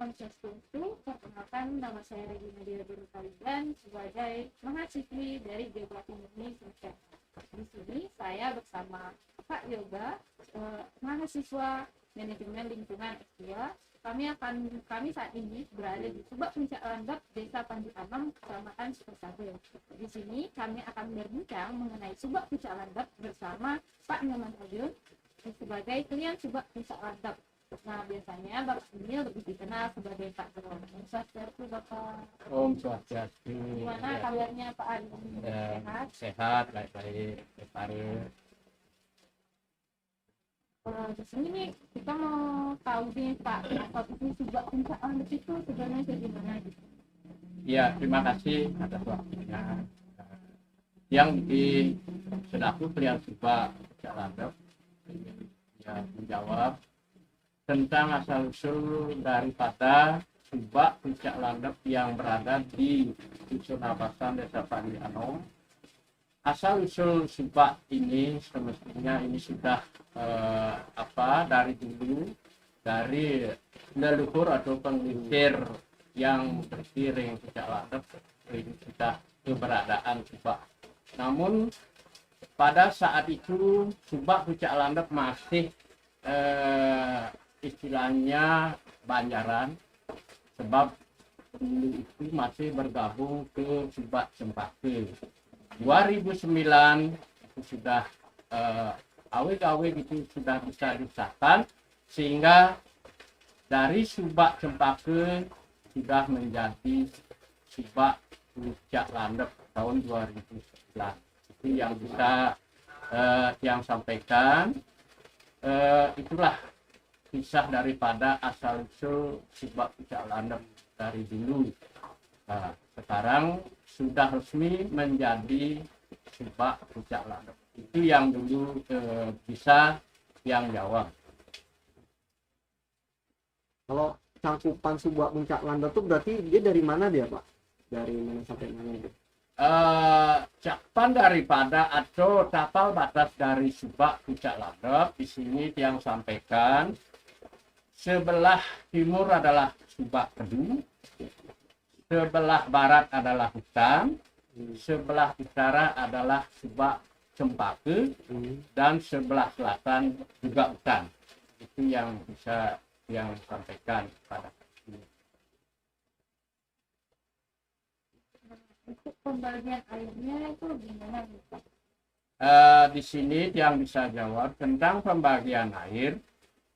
Om Swastiastu, perkenalkan nama saya Regina Dia Guru Kaliban sebagai mahasiswi dari Geografi Murni Semester. Di sini saya bersama Pak Yoga, mahasiswa Manajemen Lingkungan S2. Kami saat ini berada di Subak Puncak Landep, Desa Panji Amam, Kecamatan Sukasabel. Di sini kami akan berbincang mengenai Subak Puncak Landep bersama Pak Nyoman Adyun sebagai klien Subak Puncak Landep. Nah, biasanya Bapak ini lebih dikenal sebagai Pak Geron. Om Swastiastu, Bapak. Om Swastiastu. Gimana kabarnya Pak Adyun? Sehat? Sehat, baik-baik. Baik. Di sini nih kita mau tahu nih Pak, apa itu Subak Puncak Landep itu sebenarnya kayak gimana gitu? Ya, terima kasih atas waktunya. Yang di Sedaku klien Subak Puncak Landep ya menjawab tentang asal-usul daripada Subak Puncak Landep yang berada di Dusun Abasan, Desa Panji Amam. Asal-usul Subak ini semestinya ini sudah dari dulu, dari leluhur atau pengisir yang berkiring Puncak Landep ini sudah keberadaan Subak. Namun pada saat itu Subak Puncak Landep masih istilahnya Banjaran, sebab dulu itu masih bergabung ke Subak Cempaka. 2009 itu sudah awe-awe itu sudah bisa disahkan, sehingga dari Subak Cempaka sudah menjadi Subak Puncak Landep tahun 2009. Itu yang bisa yang sampaikan. Itulah kisah daripada asal-usul Subak Puncak Landep dari dulu. Sekarang sudah resmi menjadi Subak Puncak Landep. Itu yang dulu bisa yang jawab. Kalau cakupan Subak Puncak Landep itu berarti dia dari mana dia, Pak? Dari mana sampai mana itu? Cakupan daripada atau tapal batas dari Subak Puncak Landep di sini yang sampaikan, sebelah timur adalah Subak Kedu, sebelah barat adalah hutan, sebelah utara adalah Subak Cempaka, dan sebelah selatan juga hutan. Itu yang bisa yang sampaikan pada ini. Untuk pembagian airnya itu gimana gitu? Di sini yang bisa jawab tentang pembagian air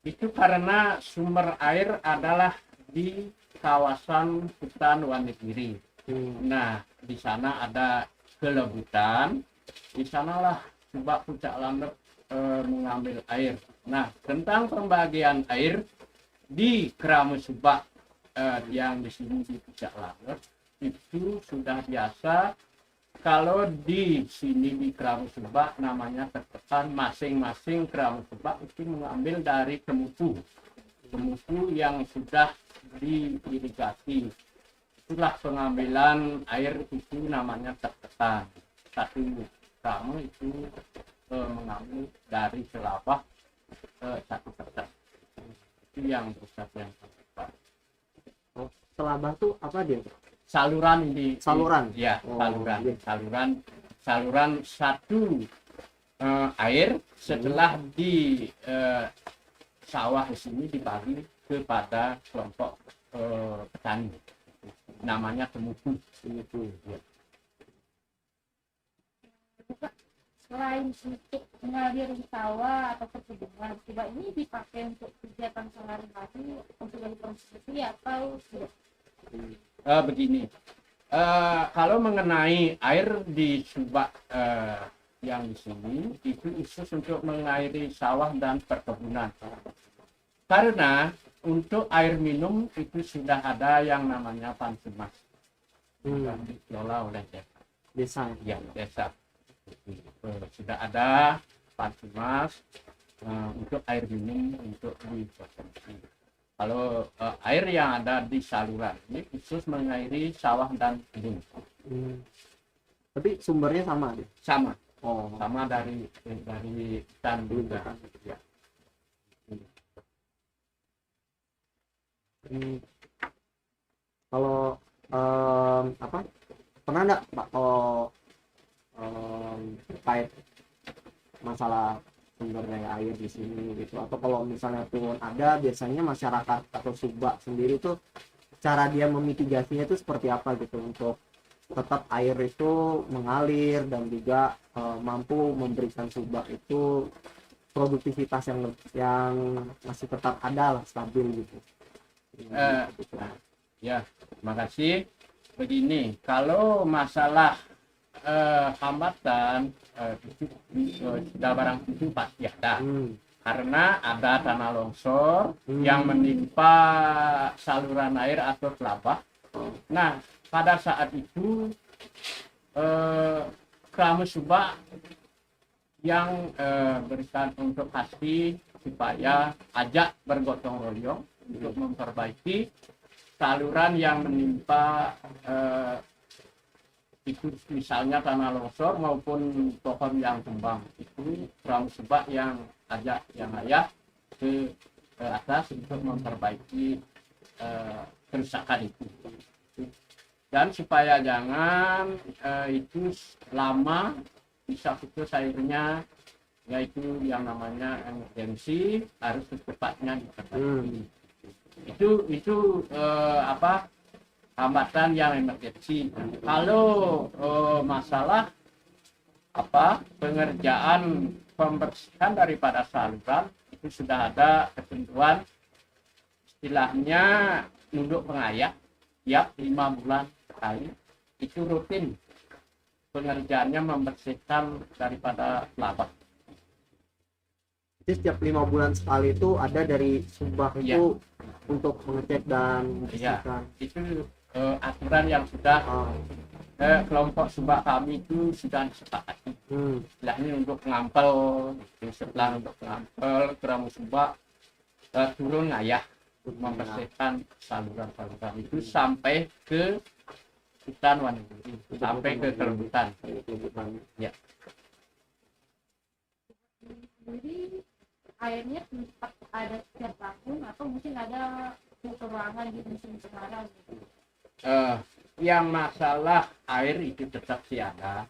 itu karena sumber air adalah di kawasan hutan Wonogiri. Nah, di sana ada kelebutan, di sanalah Subak Puncak Landep mengambil air. Nah, tentang pembagian air di Keramu Subak yang di sini di Puncak Landep itu sudah biasa. Kalau di sini di Keramu Subak namanya terkesan masing-masing Keramu Subak itu mengambil dari kemuku yang sudah diirigasi. Itulah pengambilan air itu namanya terkesan. Satu keramu itu mengambil dari selabah satu kertas. Itu yang pusat yang terkesan. Oh, selabah tuh apa dia? Saluran Saluran? Ya, Oh, saluran. iya. Saluran satu air setelah di sawah di sini dibagi kepada kelompok petani. Namanya temuku. Ya. Selain untuk mengalir sawah atau perkebunan, Subak ini dipakai untuk kegiatan sehari-hari untuk konsumsi atau tidak? Begini, kalau mengenai air di Subak yang di sini itu khusus untuk mengairi sawah dan perkebunan. Karena untuk air minum itu sudah ada yang namanya Pansumas yang dikelola oleh Desa. ya desa. Sudah ada Pansumas untuk air minum untuk dikonsumsi. Kalau air yang ada di saluran ini khusus mengairi sawah dan kebun. Tapi sumbernya sama deh. Sama, Oh, sama dari hutan juga. Ya. sini gitu, atau kalau misalnya pun ada, biasanya masyarakat atau subak sendiri tuh cara dia memitigasinya itu seperti apa gitu untuk tetap air itu mengalir dan juga mampu memberikan subak itu produktivitas yang masih tetap ada lah, stabil gitu. Ya, terima kasih. Begini, kalau masalah hambatan itu sudah barang tentu pasti ada. Karena ada tanah longsor yang menimpa saluran air atau telabah. Nah, pada saat itu Kramus Subak yang berikan untuk pasti supaya ajak bergotong royong untuk memperbaiki saluran yang menimpa itu, misalnya tanah longsor maupun pohon yang tumbang. Itu Kramus Subak yang ajak yang ayah ke atas untuk memperbaiki kerusakan itu. Dan supaya jangan itu lama bisa putus airnya, yaitu yang namanya emergensi, harus secepatnya diperbaiki. Itu hambatan yang emergensi. Kalau masalah pengerjaan pembersihan daripada saluran, itu sudah ada ketentuan, istilahnya nunduk pengayak tiap 5 bulan sekali. Itu rutin pengerjaannya membersihkan daripada telabah. Jadi setiap 5 bulan sekali itu ada dari subak itu untuk mengecek dan membersihkan. Itu aturan yang sudah kelompok subak kami itu sudah disepakati. Istilahnya untuk pengampel, setelah untuk pengampel Kramus Subak turun ngayah membersihkan saluran-saluran itu sampai ke hutan Wanegiri, sampai ke kelembutan. Ya. Jadi airnya tetap ada setiap tahun atau mungkin ada kekurangan di musim kemarau gitu? Yang masalah air itu tetap ada,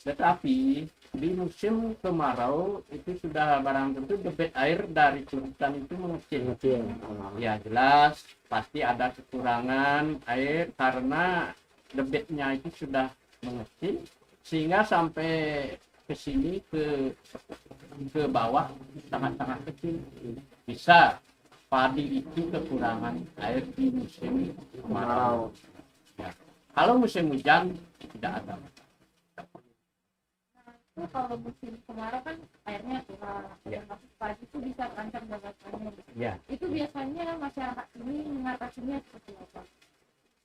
tetapi di musim kemarau itu sudah barang tentu debit air dari curugtan itu mengecil. Ya jelas pasti ada kekurangan air karena debitnya itu sudah mengecil, sehingga sampai ke sini ke bawah sangat-sangat kecil. Bisa padi itu kekurangan air di musim kemarau. Ya. Kalau musim hujan tidak ada. Itu kalau musim kemarau kan airnya kurang, masuk padi itu bisa terancam gagasannya. Ya. Itu biasanya masyarakat ini mengatasinya seperti apa?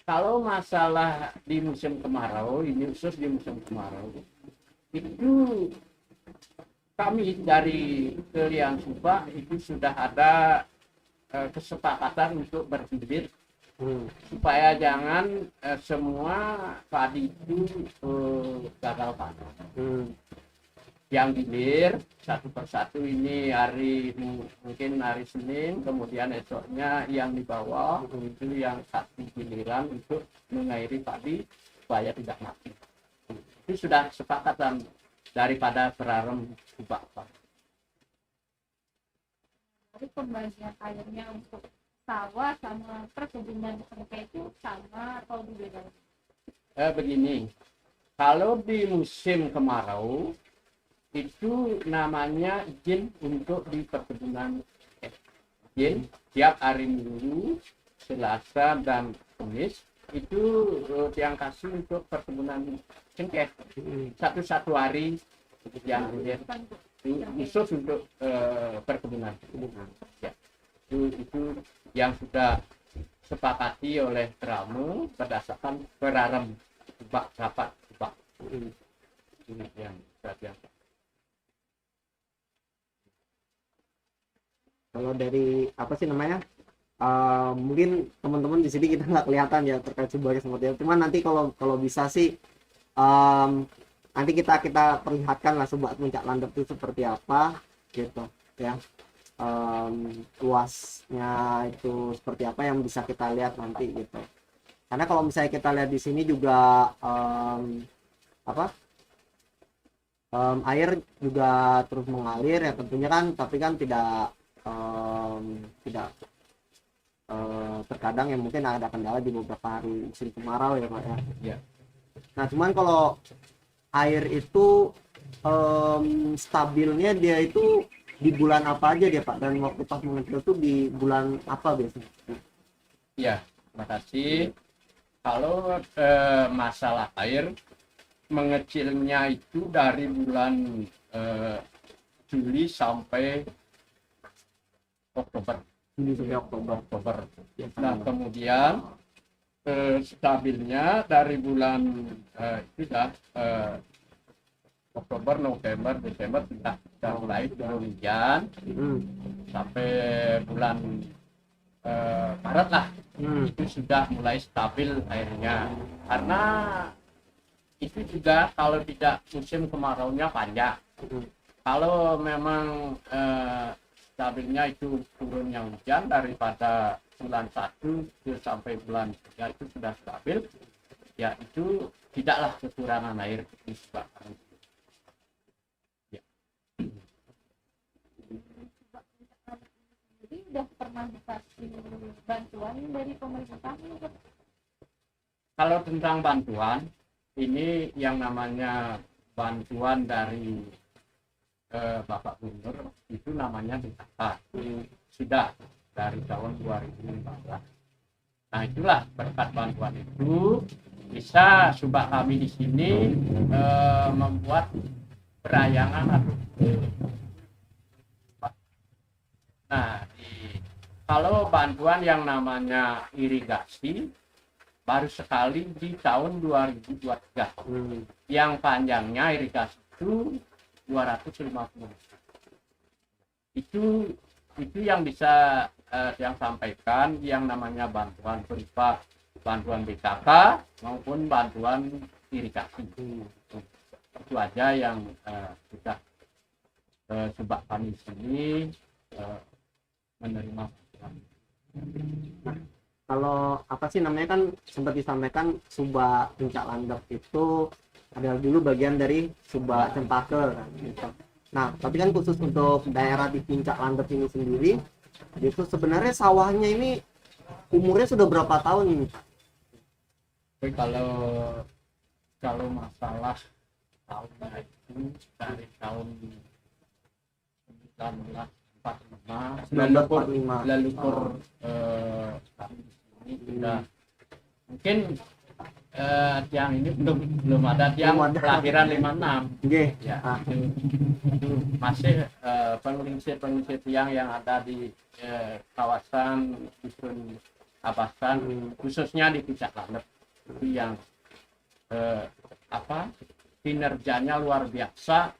Kalau masalah di musim kemarau, ini khusus di musim kemarau, itu kami dari Keliang Subak itu sudah ada kesepakatan untuk berbibit supaya jangan semua padi itu gagal panen. Yang gilir satu persatu ini mungkin hari Senin, kemudian esoknya yang di bawah itu yang satu giliran untuk mengairi padi supaya tidak mati. Itu sudah kesepakatan daripada Perarem Subak. Jadi pembagian airnya untuk sawah sama perkebunan sengketa itu sama atau berbeda? Begini, kalau di musim kemarau itu namanya izin untuk di perkebunan. Izin tiap hari Minggu, Selasa dan Kamis itu yang kasih untuk perkebunan cengkeh. Satu hari yang khusus untuk perkebunan. Ya. Itu yang sudah sepakati oleh Kramu berdasarkan Perarem Subak rapat Subak. Ini yang biasa. Kalau dari apa sih namanya, mungkin teman-teman di sini kita nggak kelihatan ya terkait subaknya seperti apa. Cuman nanti kalau bisa sih nanti kita perlihatkan lah subak Puncak Landep itu seperti apa gitu ya. Luasnya itu seperti apa yang bisa kita lihat nanti gitu. Karena kalau misalnya kita lihat di sini juga air juga terus mengalir ya tentunya kan, tapi kan tidak terkadang ya mungkin ada kendala di beberapa hari musim kemarau ya Pak ya. Iya. Nah cuman kalau air itu stabilnya dia itu di bulan apa aja dia Pak, dan waktu pas mengecil itu di bulan apa biasanya? Iya, terima kasih. Kalau masalah air mengecilnya itu dari bulan Juli sampai Oktober. Juli sampai Oktober. Nah, kemudian stabilnya dari bulan itu dah Oktober, November, Desember sudah mulai turun hujan sampai bulan Maret lah. Itu sudah mulai stabil airnya, karena itu juga kalau tidak musim kemaraunya panjang. Kalau memang stabilnya itu turunnya hujan daripada bulan 1 sampai bulan 3 itu sudah stabil, ya itu tidaklah kekurangan air disebabkan. Ya. Jadi udah pernah dikasih bantuan dari pemerintah nih? Kalau tentang bantuan, ini yang namanya bantuan dari Bapak Gubernur itu namanya BKK. Sudah dari tahun 2015. Nah itulah berkat bantuan itu bisa subak kami di sini membuat perayangan atau kalau bantuan yang namanya irigasi baru sekali di tahun 2023. Yang panjangnya irigasi itu 250. Itu yang bisa yang sampaikan yang namanya bantuan berupa bantuan BKK maupun bantuan irigasi. Itu aja yang sudah subak kami sini menerima. Kalau apa sih namanya kan sempat disampaikan Subak Puncak Landep itu adalah dulu bagian dari Subak Cempaka kan, gitu. Nah tapi kan khusus untuk daerah di Puncak Landep ini sendiri itu sebenarnya sawahnya ini umurnya sudah berapa tahun ini Pak? Tapi kalau masalah tahunnya itu dari tahun 1945 leluhur kami di sini sudah mungkin tiang ini belum ada tiang kelahiran 56. Ya, itu masih pengungsi tiang yang ada di kawasan dusun Abasan, khususnya di Puncak Landep itu yang kinerjanya luar biasa.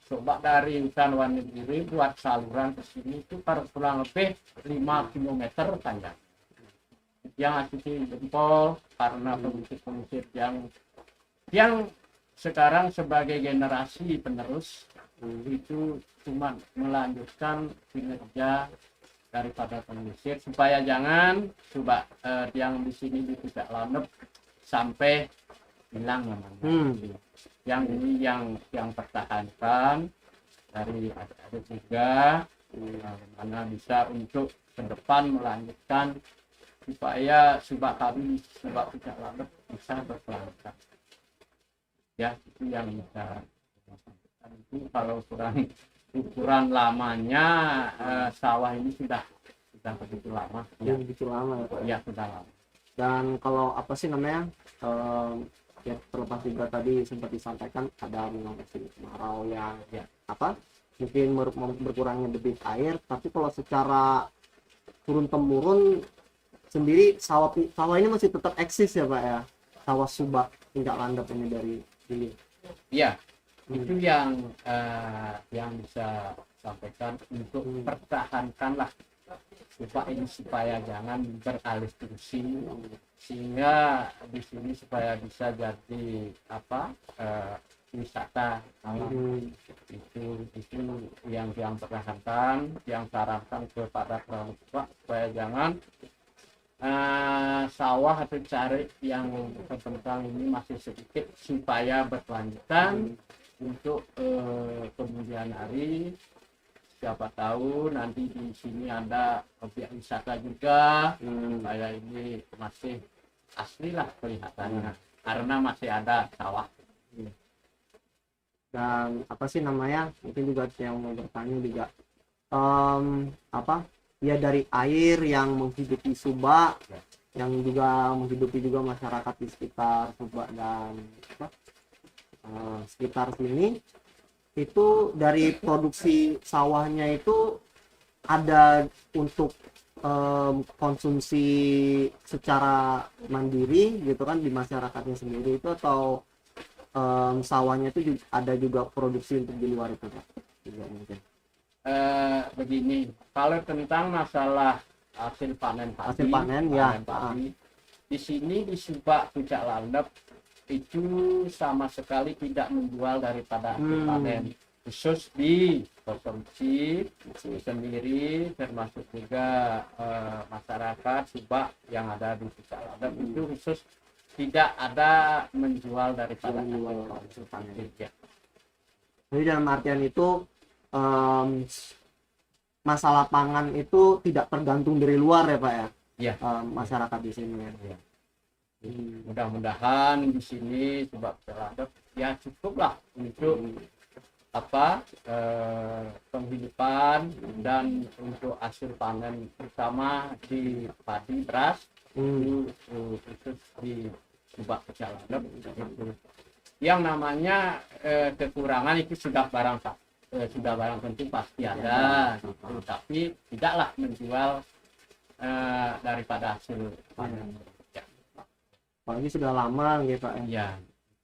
Coba dari hutan Wonogiri buat saluran ke sini itu kurang lebih 5 km panjang. Yang asli jempol karena pengusir-pengusir yang sekarang sebagai generasi penerus itu cuma melanjutkan kinerja daripada pengusir supaya jangan coba yang di sini di Puncak Landep sampai hilang namanya. Yang ini yang pertahankan dari adik-adik juga, mana bisa untuk ke depan melanjutkan supaya subak kami subak Puncak Landep bisa berkelanjutan. Ya itu yang bisa itu kalau ukuran lamanya sawah ini sudah begitu lama. Ya begitu lama ya Pak. Ya sudah lama. Dan kalau apa sih namanya ya terlepas juga tadi sempat disampaikan ada musim kemarau yang mungkin berkurangnya debit air, tapi kalau secara turun temurun sendiri sawah ini masih tetap eksis ya Pak ya, sawah Subak Puncak Landep ini dari ini. Iya, itu yang bisa sampaikan untuk pertahankanlah Subak ini supaya jangan beralih fungsi, sehingga di sini supaya bisa jadi wisata alam. Itu yang pertahankan, yang sarankan kepada orang tua supaya jangan sawah atau cari yang terbentang ini masih sedikit supaya berkelanjutan untuk kemudian hari, siapa tahu nanti di sini ada objek wisata juga. Kayak ini masih asli lah kelihatannya karena masih ada sawah. Dan apa sih namanya, mungkin juga yang mau bertanya juga, apa ya, dari air yang menghidupi Subak, yang juga menghidupi juga masyarakat di sekitar Subak dan apa, sekitar sini, itu dari produksi sawahnya itu ada untuk konsumsi secara mandiri gitu kan di masyarakatnya sendiri itu, atau sawahnya itu juga, ada juga produksi untuk di luar itu Pak? Juga mungkin. Begini, kalau tentang masalah hasil panen padi, Hasil panen, ya. padi, di sini di Subak Puncak Landep itu sama sekali tidak menjual daripada hasil panen, khusus di konsumsi sendiri, termasuk juga masyarakat Subak yang ada di Puncak Landep itu khusus tidak ada menjual daripada hasil panen. Ya. Jadi dalam artian itu masalah pangan itu tidak tergantung dari luar ya Pak ya? Ya. Masyarakat di sini ya. Ya. Mudah-mudahan di sini Subak Landep ya cukuplah untuk apa penghidupan dan untuk hasil panen, terutama di padi beras itu khusus di Subak Puncak Landep. Yang namanya kekurangan itu sudah barang tentu pasti ada, gitu. Tapi tidaklah menjual daripada hasil panen. Ya. Apalagi sudah lama gitu Pak ya. Ya,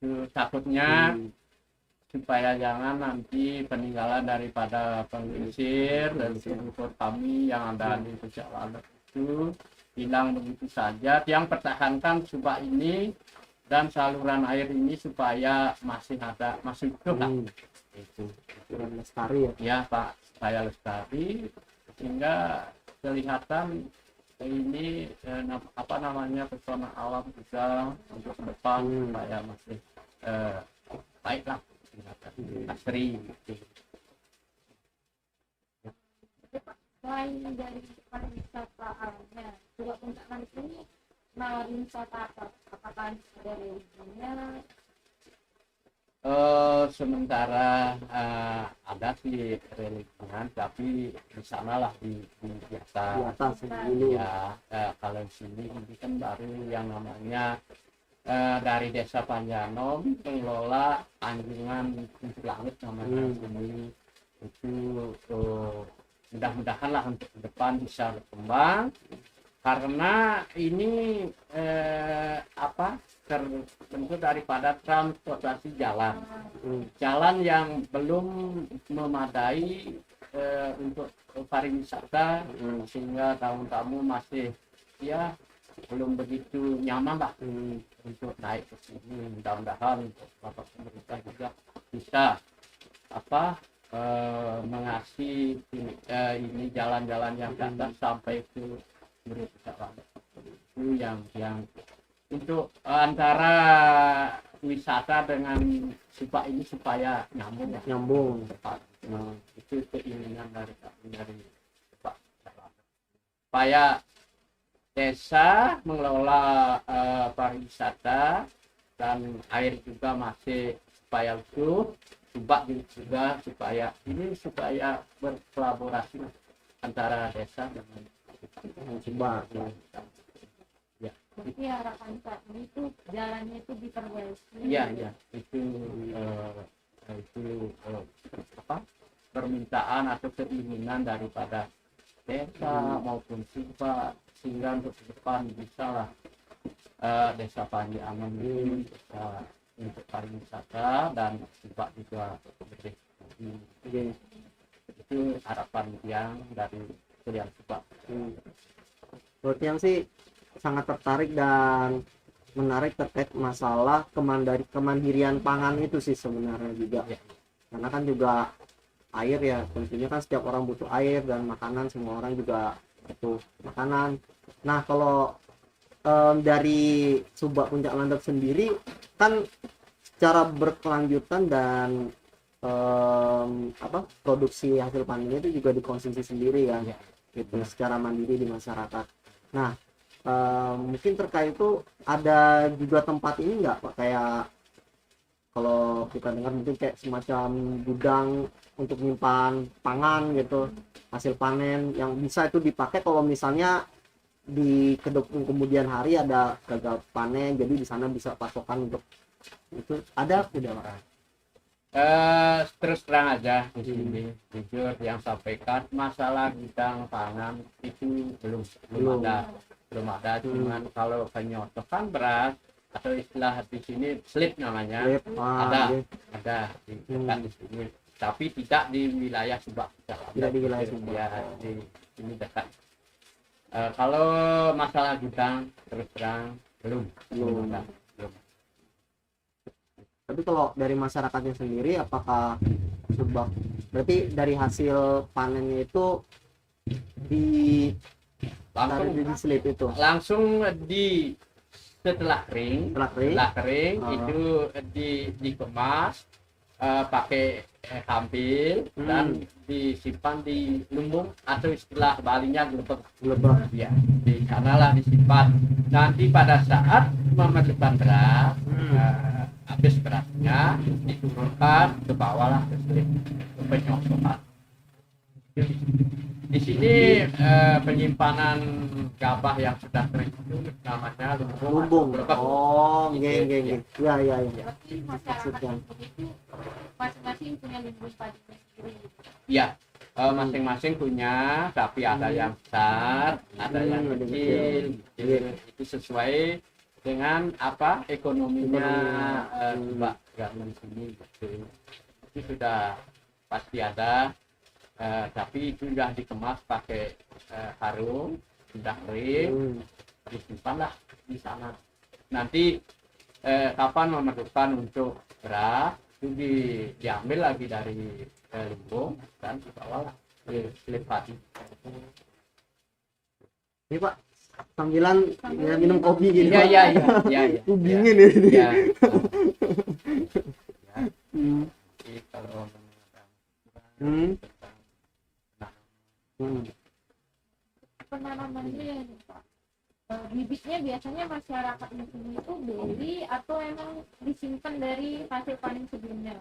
itu takutnya supaya jangan nanti peninggalan daripada pengusir dan leluhur kami yang ada di Puncak Landep itu hilang begitu saja. Yang pertahankan Subak ini dan saluran air ini supaya masih ada, masih hidup lah. Itu lestari ya. Ya Pak, supaya lestari sehingga kelihatan ini apa namanya, pesona alam juga untuk ke depan supaya masih baiklah, asri gitu. Selain dari pariwisata alamnya, juga Puncak Landep ini menawarkan wisata apa? Apakah ada religinya? Sementara ada sih religian, tapi di sana lah di atas dulu. Ya, kalau di sini ini kan baru yang namanya dari Desa Panjanom pengelola anjungan Kunci Langit namanya ini. Itu mudah-mudahan lah untuk ke depan bisa berkembang, karena ini terbentuk daripada transportasi jalan yang belum memadai untuk pariwisata, sehingga tamu-tamu masih ya belum begitu nyaman lah untuk naik ke sini. Mudah-mudahan Bapak pemerintah juga bisa mengasih ini jalan-jalan yang ke atas sampai ke Puncak Landep. Itu yang untuk antara wisata dengan Subak ini supaya nyambung. Nah, itu keinginan dari Subak, supaya desa mengelola pariwisata dan air juga masih supaya utuh, Subak juga supaya berkolaborasi antara desa dengan Subak. Ya. Tapi harapan saat ini tuh jalannya itu diperbaiki. Iya, itu permintaan atau keinginan daripada desa maupun Subak, sehingga untuk ke depan bisa lah Desa Panjanom ini bisa untuk pariwisata dan Subak juga berbeda. Itu harapan yang dari Kurian Subak. Menurut yang sih sangat tertarik dan menarik terkait masalah kemandirian pangan itu sih sebenarnya juga. Karena kan juga air ya, tentunya kan setiap orang butuh air dan makanan, semua orang juga butuh makanan. Nah kalau dari Subak Puncak Landep sendiri kan secara berkelanjutan dan produksi hasil panennya itu juga dikonsumsi sendiri kan, Ya. gitu, secara mandiri di masyarakat. Nah, mungkin terkait itu ada juga tempat ini nggak Pak, kayak kalau kita dengar mungkin kayak semacam gudang untuk menyimpan pangan gitu, hasil panen yang bisa itu dipakai kalau misalnya di kemudian hari ada gagal panen, jadi di sana bisa pasokan untuk itu, ada tidak Pak? Terus terang aja di sini, jujur yang sampaikan masalah gudang pangan itu belum ada. Cuman kalau penyotokan beras atau istilah di sini slip namanya, Lip, ada iya. ada di dekat di sini, tapi tidak di wilayah Subak, Tidak di wilayah Subak. ya, di sini dekat. Kalau masalah gudang terus terang belum ada. Tapi kalau dari masyarakatnya sendiri, apakah Subak berarti dari hasil panennya itu di langsung di slip itu langsung di setelah kering Oh. itu dikemas pakai kampil dan disimpan di lumbung atau istilah Balinya gelebek ya, di sanalah disimpan. Nanti pada saat memasukkan beras, habis berasnya diturunkan ke bawah lah ke slip, ke penyosokan. Di sini penyimpanan gabah yang sudah kering itu namanya lumbung. gelebek. Oh, geng. Ya. Berarti masyarakat Maksudnya. Lumbung itu masing-masing punya lumbung padinya sendiri. Ya, masing-masing punya, tapi ada yang besar, ada yang ada kecil. kecil. Itu sesuai dengan apa ekonominya Mbak Garmen sini. Gitu. Itu sudah pasti ada, tapi itu sudah dikemas pakai karung, sudah kering, disimpanlah di sana. Nanti kapan memerlukan untuk beras itu diambil lagi dari lumbung dan dibawa slip padi. Ini Pak, sambilan ya, minum kopi gini. Pak. Iya. Dingin ini. Ya. Hmm. Jadi kalau Hmm. Penanamannya nih, Pak. Bibitnya biasanya masyarakat Lumbung itu beli atau emang disimpan dari hasil panen sebelumnya?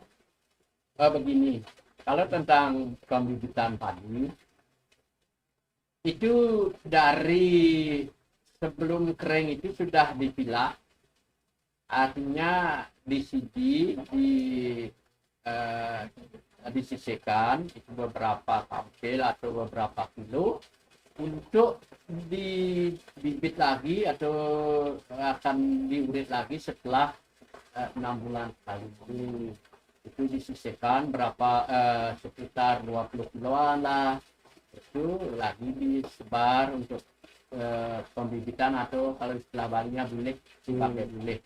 Begini, kalau tentang pembibitan padi itu dari sebelum kering itu sudah dipilah, artinya disisihkan itu beberapa kampil atau beberapa kilo untuk dibibit lagi atau akan diurit lagi setelah 6 bulan sekali. Itu disisihkan berapa sekitar 20 kiloan lah, itu lagi disebar untuk pembibitan atau kalau istilah Balinya bilik, pakai bilik.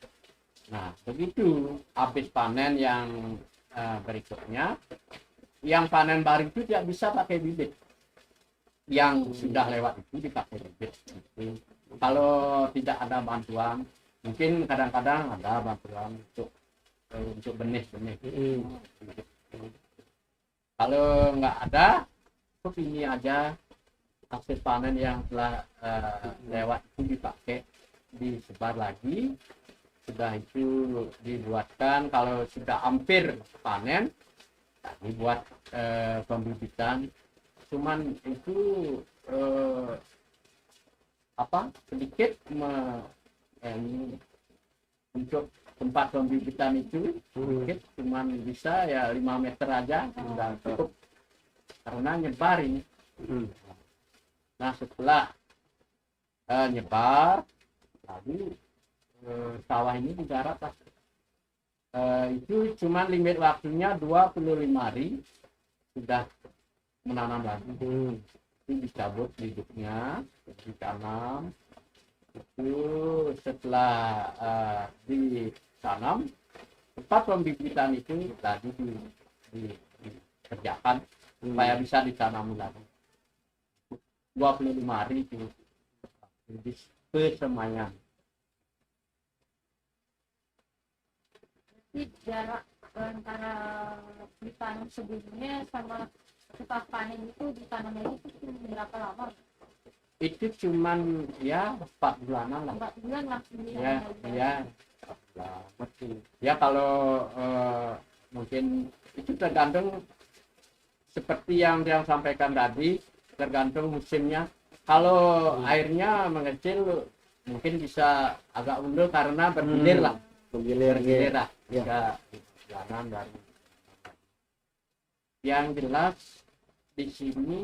Nah begitu habis panen yang berikutnya, yang panen baru itu tidak bisa pakai bibit, yang sudah lewat itu dipakai bibit. Kalau tidak ada bantuan, mungkin kadang-kadang ada bantuan untuk benih. Kalau nggak ada, cukup ini aja hasil panen yang telah lewat itu dipakai, disebar lagi. Sudah itu dibuatkan, kalau sudah hampir panen dibuat pembibitan. Cuman itu sedikit untuk tempat pembibitan itu sedikit, cuman bisa ya 5 meter aja sudah cukup karena nyebar ini. Nah setelah nyebar lalu sawah ini digarap lah. Itu cuma limit waktunya 25 hari sudah menanam lagi. Itu dicabut bibitnya, ditanam. Itu setelah ditanam, tempat pembibitan itu lagi dikerjakan supaya bisa ditanam lagi. 25 hari itu persemaian. Jarak antara ditanam sebelumnya sama setelah panen itu ditanam lagi itu berapa lama? Itu cuman ya 4 bulanan lah. 4 bulan langsung Ya, ditanam lagi. ya. Ya kalau mungkin itu tergantung seperti yang sampaikan tadi, tergantung musimnya. Kalau airnya mengecil mungkin bisa agak mundur karena bergilir lah, bergilir lah. Ya. Ya, bulanan baru. Yang jelas di sini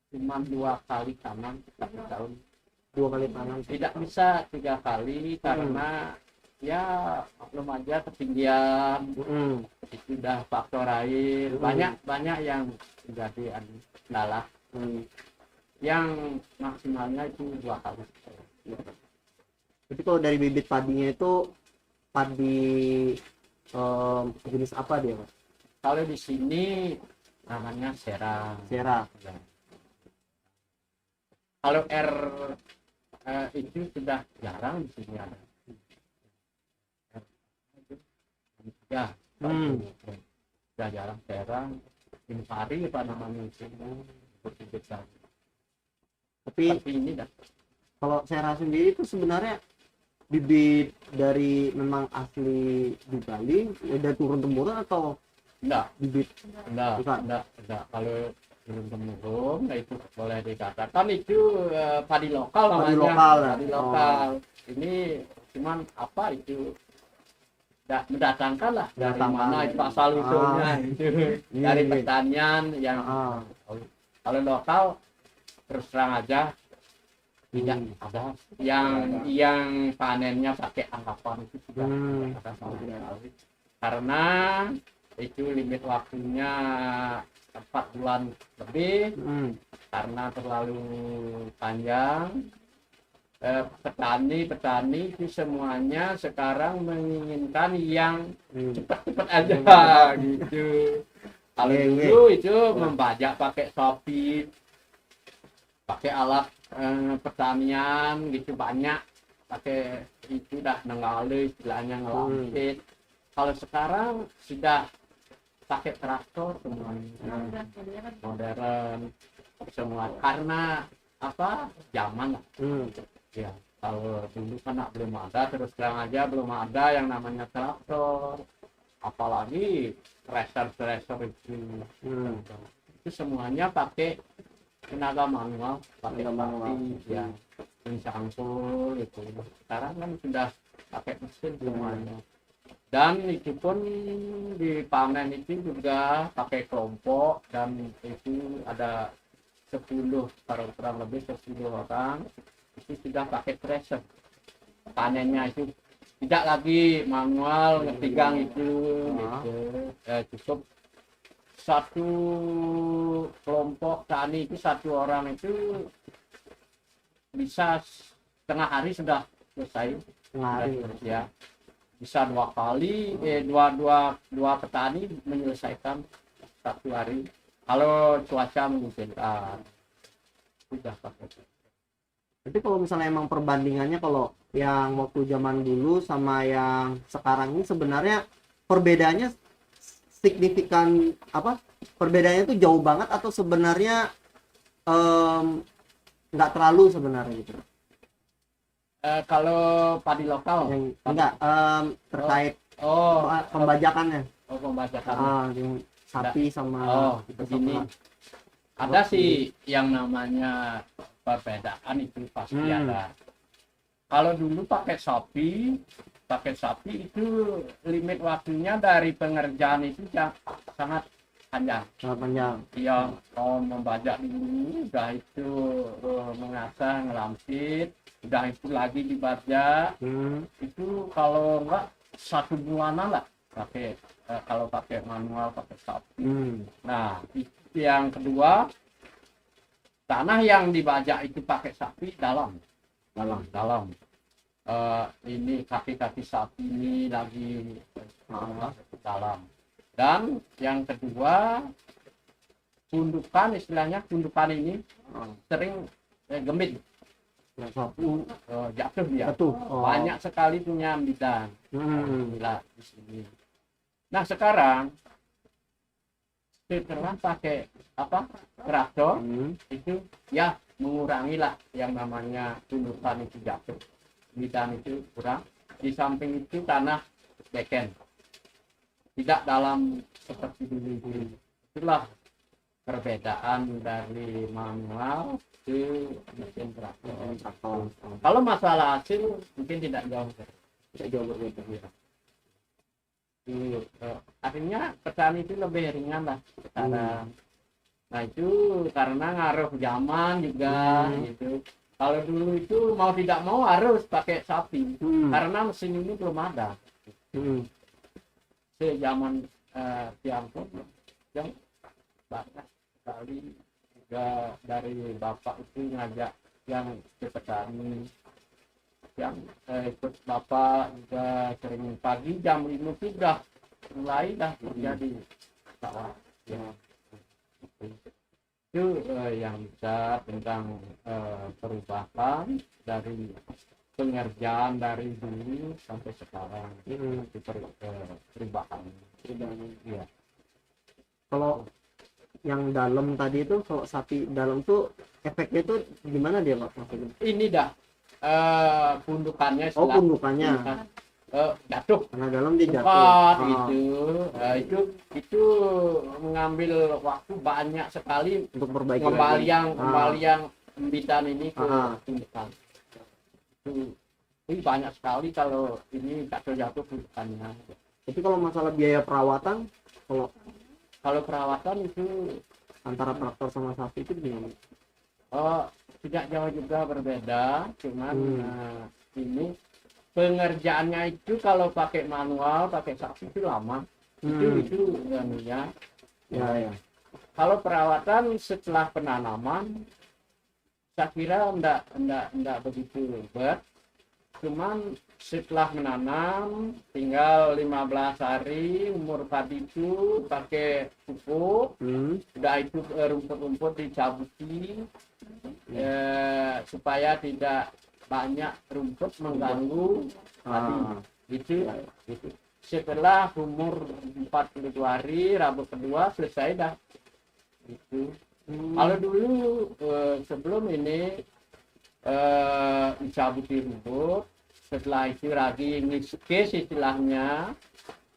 cuma 2 kali tanam satu tahun. 2 kali tanam. Tidak bisa 3 kali karena ya maklum aja ketinggian itu udah faktor air, banyak yang jadi kendala. Yang maksimalnya itu 2 kali. Jadi kalau dari bibit padinya itu padi jenis apa dia, Mas? Kalau di sini namanya serang. Sera. Kalau R itu sudah jarang di sini ada. Ya, sudah jarang serang. Impari apa namanya itu? Besar. Tapi Seperti ini dah. kalau Sera sendiri itu sebenarnya bibit dari memang asli di Bali, udah turun temurun atau Enggak, bibit enggak. Kalau belum temurun, nah itu boleh dikatakan itu padi lokal Padi namanya. lokal, ya? Padi lokal. Ini cuman apa itu? Mendatangkan lah dari Mendatangkan. mana itu asal usulnya itu dari Iya. pertanian yang kalau lokal terus terang aja tidak ada yang panennya pakai anggapan itu sudah tidak ada sama sekali. Karena itu limit waktunya 4 bulan lebih karena terlalu panjang. Petani itu semuanya sekarang menginginkan yang cepat-cepat aja gitu. Kalau dulu itu membajak pakai sapi, pakai alat pertanian gitu banyak, pakai itu dah nengali istilahnya ngelampit. Kalau sekarang sudah pakai traktor semuanya modern semua karena apa zaman lah. Ya, kalau dulu kan belum ada, terus terang aja belum ada yang namanya traktor, apalagi thresher itu. Itu semuanya pakai tenaga manual, pakai ya, mencangkul itu. Sekarang kan sudah pakai mesin semuanya. Dan itu pun di panen itu juga pakai kelompok dan itu ada 10 kurang lebih 10 orang. Itu sudah pakai thresher, panennya itu tidak lagi manual ngetigang itu gitu. Cukup satu kelompok tani itu 1 orang itu bisa setengah hari sudah selesai. Ya, bisa 2 kali dua petani menyelesaikan 1 hari kalau cuaca memungkinkan. Sudah pakai. Jadi kalau misalnya emang perbandingannya kalau yang waktu zaman dulu sama yang sekarang ini sebenarnya perbedaannya signifikan apa? Perbedaannya itu jauh banget atau sebenarnya nggak terlalu sebenarnya gitu? Kalau padi lokal Yang enggak terkait pembajakannya. Pembajakan. Yang sapi sama begini. Ada sih yang namanya perbedaan itu pasti ada. Kalau dulu pakai sapi itu limit waktunya dari pengerjaan itu sangat panjang. Iya, kalau membajak dulu udah itu mengasah, ngelampit, udah itu lagi dibajak. Itu kalau enggak 1 bulanan lah pakai kalau pakai manual pakai sapi. Nah, yang kedua, tanah yang dibajak itu pakai sapi dalam. Ini kaki-kaki sapi ini lagi dalam. Dan yang kedua, gundukan, istilahnya gundukan ini sering gemit, jatuh dia. Banyak sekali punya bidan. Di sini. Nah sekarang setelah pakai apa traktor itu ya mengurangi lah yang namanya tundukan itu jatuh, bidan itu kurang. Di samping itu tanah beken tidak dalam seperti dulu. Itulah perbedaan dari manual ke mesin traktor. Kalau masalah hasil mungkin tidak jauh berbeda. Akhirnya petani itu lebih ringan lah sekarang. Nah itu karena ngaruh zaman juga gitu. Kalau dulu itu mau tidak mau harus pakai sapi karena mesin ini belum ada. Sejaman Tiongkok yang banyak sekali juga dari bapak itu ngajak yang ke petani. Yang ikut bapak juga sering pagi jam 5 sudah mulai dah kerja di sawah ya. Itu yang bisa tentang perubahan dari pengerjaan dari dulu sampai sekarang itu perubahan ya. Kalau yang dalam tadi itu, kalau sapi dalam tuh efeknya tuh gimana dia Pak maksudnya? Ini dah pundukannya Pundukannya jatuh karena dalam dia jatuh. Itu mengambil waktu banyak sekali Untuk perbaiki kembali lagi. yang embitan ini ke pundukan. Itu banyak sekali kalau ini jatuh pundukannya. Tapi kalau masalah biaya perawatan, kalau perawatan itu antara traktor sama sapi itu gimana? tidak jauh juga berbeda, cuman ini pengerjaannya itu kalau pakai manual, pakai sapi itu lama. Itu ya. Kalau perawatan setelah penanaman, saya kira enggak begitu ribet. Cuman setelah menanam tinggal 15 hari umur padi itu pakai pupuk, udah itu rumput-rumput dicabuti supaya tidak banyak rumput mengganggu padi. Itu. Setelah umur 42 hari rambut kedua selesai dah. Itu. Kalau dulu sebelum ini dicabuti rumput, setelah itu lagi ngiskis istilahnya,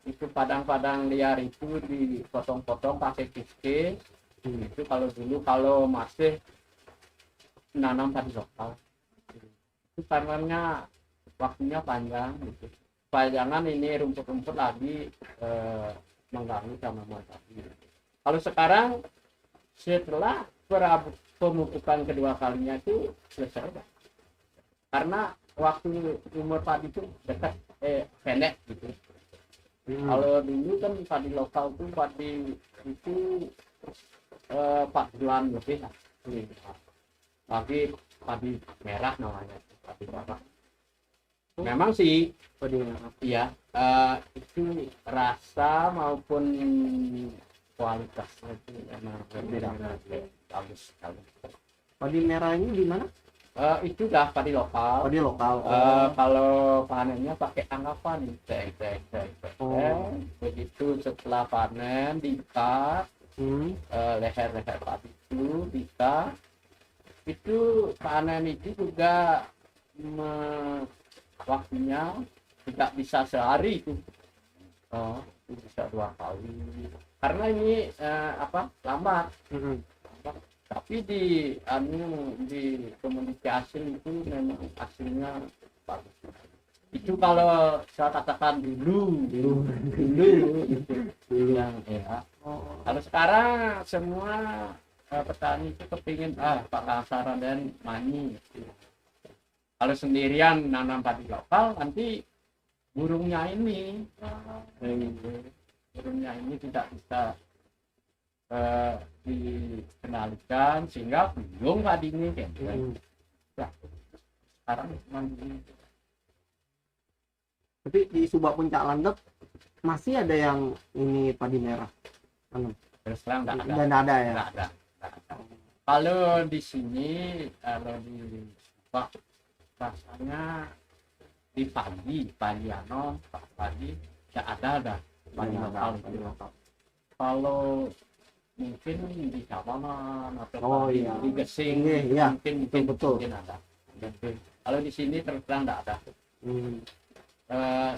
itu padang-padang liar itu dipotong-potong pakai kiskis. Itu kalau dulu kalau masih nanam padi lokal, itu karena waktunya panjang gitu. Supaya jangan ini rumput-rumput lagi mengganggu tanaman tadi. Kalau sekarang setelah pemupukan kedua kalinya itu selesai, karena waktu umur padi itu dekat pendek gitu. Kalau dulu kan padi lokal tuh padi itu 4 bulan lebih lah. Lagi padi merah namanya, padi merah. Memang sih Padi merah. Iya, itu rasa maupun kualitasnya itu emang berbeda, bagus sekali. Padi merah ini di mana? Itu dah padi lokal. Padi lokal. Kalau panennya pakai anggapan, begitu setelah panen diikat, leher-leher padi itu diikat. Itu panen itu juga waktunya tidak bisa sehari itu, itu bisa 2 kali. Karena ini lambat. Tapi di komoditi hasil itu memang hasilnya bagus. Itu kalau saya katakan dulu yang ya. Kalau sekarang semua petani itu kepingin Pak Kasaran dan Mani. Kalau sendirian nanam padi lokal, nanti burungnya ini tidak bisa dikendalikan sehingga bingung padi ini sekarang mandiri. Tapi di Subak Puncak Landep masih ada yang ini padi merah. Terus terang nggak ada. Dan ada ya. Nggak ada. Kalau di sini, kalau di Subak rasanya di pagi nggak ada. paling Iya, lokal, paling lokal. Kalau mungkin di Kawaman atau Oh, di, iya. di Gesing Iya, mungkin betul. mungkin ada. Mungkin. Kalau di sini terus terang tidak ada. Hmm.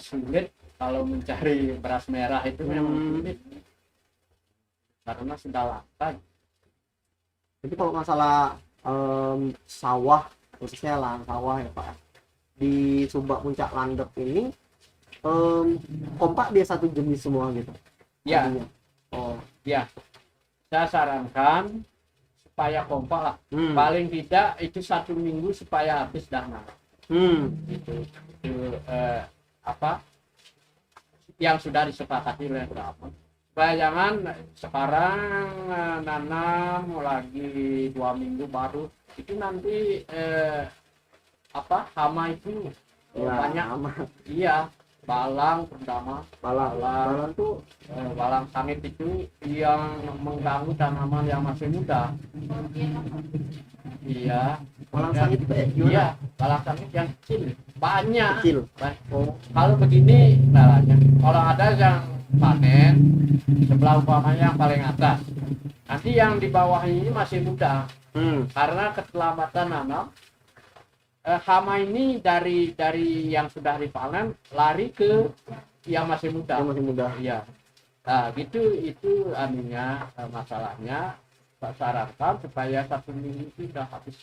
Sulit kalau mencari beras merah itu memang Hmm. sulit karena sudah langka. Jadi kalau masalah sawah, khususnya lahan sawah ya Pak, di Sumba Puncak Landep ini kompak dia satu jenis semua gitu. Ya, Tadinya. Oh. ya. Saya sarankan supaya kompak lah. Hmm. Paling tidak itu 1 minggu supaya habis dah nanam. Hmm. Itu apa yang sudah disepakati oleh Bapak. Supaya jangan sekarang nanam lagi 2 minggu baru itu nanti hama itu Ya, banyak. sama. Iya, balang terutama Balang tuh balang sangit itu yang mengganggu tanaman yang masih muda. Iya, balang Ya. sangit itu ya gimana? Iya, balang sangit yang kecil banyak. Kecil. Oh, kalau begini caranya, kalau ada yang panen sebelah umpamanya yang paling atas, nanti yang di bawah ini masih muda karena keterlambatan nanam. Hama ini dari yang sudah dipanen lari ke yang masih muda. Yang masih muda. Iya. Nah, gitu itu anunya masalahnya. Saya sarankan supaya 1 minggu itu sudah habis.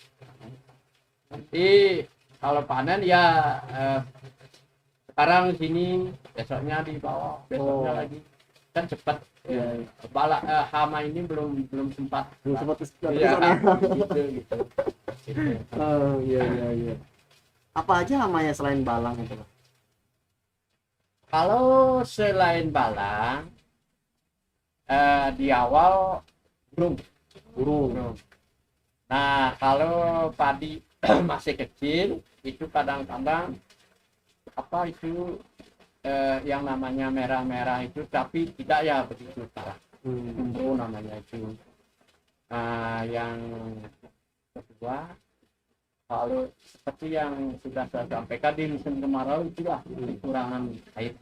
Nanti kalau panen ya sekarang sini, besoknya di bawah, besoknya lagi kan cepat. Iya. Hama ini belum sempat. Belum sempat Iya, gitu. Iya. Apa aja namanya selain balang itu? Kalau selain balang, di awal burung. Nah, kalau padi masih kecil, itu kadang-kadang yang namanya merah-merah itu, tapi tidak ya begitu parah. Kumbu namanya itu. Nah, yang kedua, kalau seperti yang sudah saya sampaikan di musim kemarau itulah kekurangan air,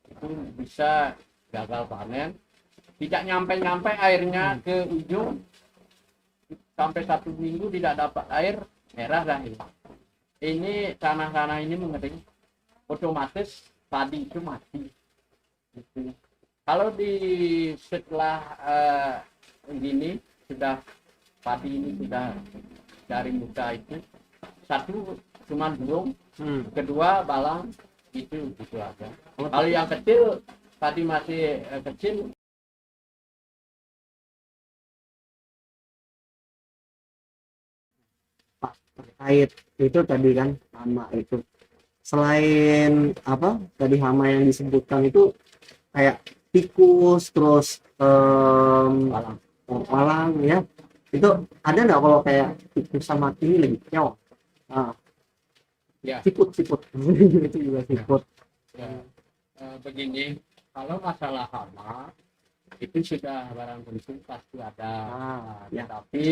itu bisa gagal panen, tidak nyampe airnya ke ujung, sampai 1 minggu tidak dapat air, merah dah ini tanah ini mengering, otomatis padi itu mati gitu. Kalau setelah gini sudah padi ini sudah dari muda itu, satu cuman burung, kedua balang, gitu aja. Kalau yang kecil tadi masih kecil. Pak, terkait itu tadi kan hama itu, selain apa tadi hama yang disebutkan itu kayak tikus terus walang ya, itu ada nggak kalau kayak tikus sama ini lagi keong? Ya. Siput itu juga siput. Ya. Begini, kalau masalah hama itu sudah barang tentu pasti ada. Ya. Tapi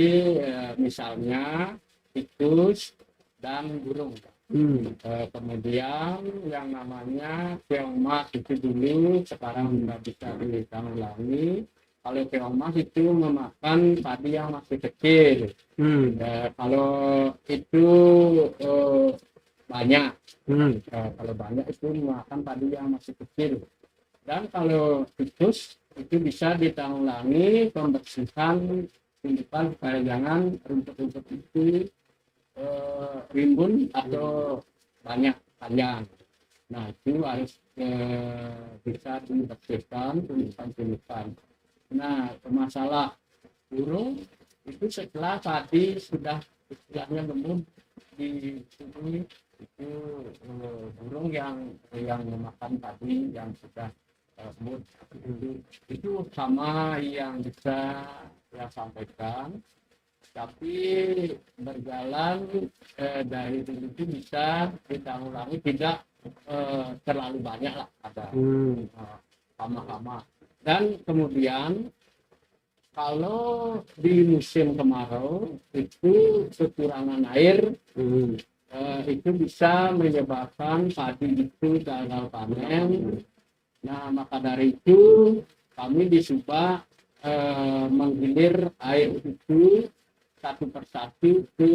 misalnya tikus dan burung. Kemudian yang namanya keong mas itu dulu, sekarang sudah bisa ditanggulangi. Kalau keong mas itu memakan padi yang masih kecil. Kalau itu banyak, kalau banyak itu memakan padi yang masih kecil. Dan kalau tikus itu bisa ditanggulangi pembersihan tumbuhan supaya jangan rumput-rumput itu rimbun atau banyak panjang. Nah, itu harus bisa dibersihkan tumbuhan. Nah, masalah burung itu setelah padi sudah istilahnya lembut di sini, itu burung yang memakan padi yang sudah lembut itu sama yang bisa saya sampaikan. Tapi berjalan dari itu bisa ditanggulangi, tidak terlalu banyak lah ada hama-hama. Dan kemudian kalau di musim kemarau itu kekurangan air, itu bisa menyebabkan padi itu gagal panen Nah, maka dari itu kami di Subak menggilir air itu satu persatu ke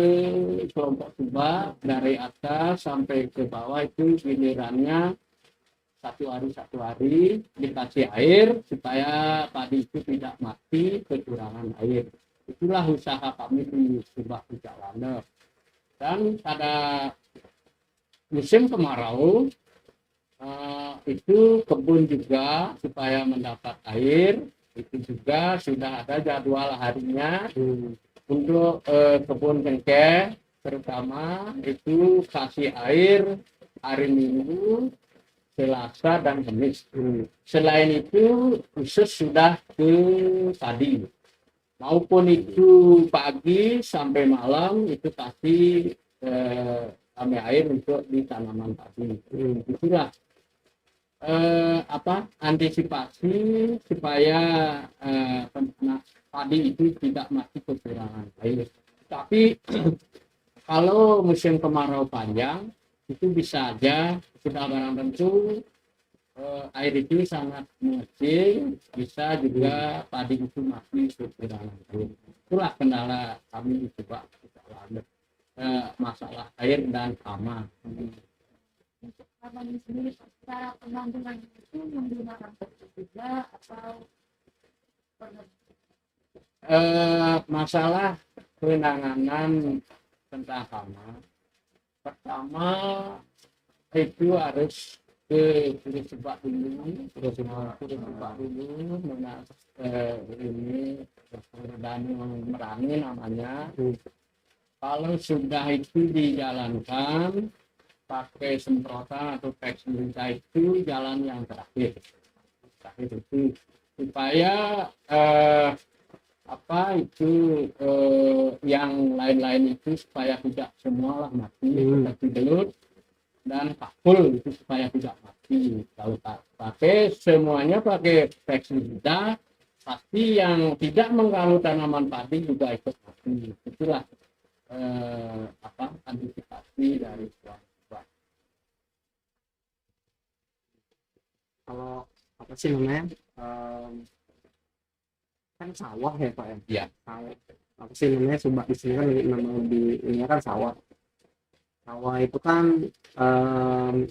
kelompok Subak dari atas sampai ke bawah. Itu gilirannya satu hari dikasih air supaya padi itu tidak mati kekurangan air. Itulah usaha kami di Subak Pucalane. Dan pada musim kemarau itu kebun juga supaya mendapat air itu juga sudah ada jadwal harinya. Untuk kebun cengkeh terutama itu kasih air hari Minggu, Selasa dan Kamis. Selain itu khusus sudah ke padi, maupun itu pagi sampai malam itu pasti kami air untuk di tanaman padi. Itulah antisipasi supaya padi itu tidak mati kekurangan air. Tapi kalau musim kemarau panjang itu bisa aja sudah barang tentu air itu sangat mengecil, bisa juga padi itu mati kekurangan air. Itulah kendala kami coba masalah air dan hama. Untuk aman sendiri secara penanggulangan itu menggunakan pupuk juga atau masalah penanganan tentang hama, pertama itu harus ke Subak dulu, ini Danau Merangi namanya. Kalau sudah itu dijalankan pakai semprotan atau pestisida itu jalan yang terakhir itu supaya yang lain-lain itu supaya tidak semualah mati, seperti belut dan pakul itu supaya tidak mati. Kalau pakai semuanya pakai pestisida pasti yang tidak mengganggu tanaman padi juga ikut mati. Itulah antisipasi dari Subak. Kalau apa sih namanya, kan sawah ya Pak ya? Iya. Apa sih namanya, Subak di sini kan memang ini kan sawah. Sawah itu kan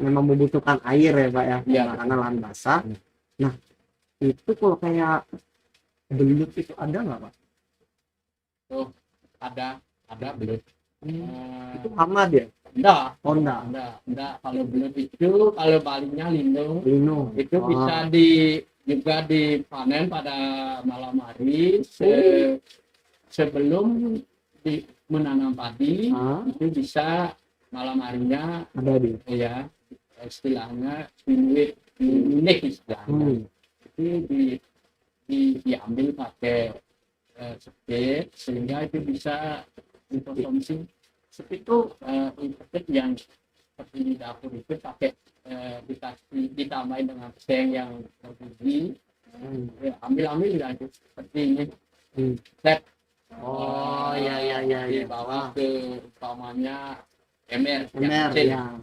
memang membutuhkan air ya Pak ya, Iya, karena lahan basah. Nah itu kalau kayak belut itu ada nggak Pak? Oh, ada belut. Itu hama dia? Enggak. Oh enggak. Enggak. Kalau belut itu kalau balinya lindung. Itu Oh. bisa juga dipanen pada malam hari sebelum menanam padi. Itu bisa malam harinya ada dia. Ya, istilahnya milik istilahnya. Itu diambil pakai sepit sehingga itu bisa dikonsumsi. Sepit itu sepit yang seperti di dapur itu pakai ditambahin dengan seng yang berbiji. Ambil ya itu seperti ini. Set. Oh ya. Dibawa ke umpamanya ember ya.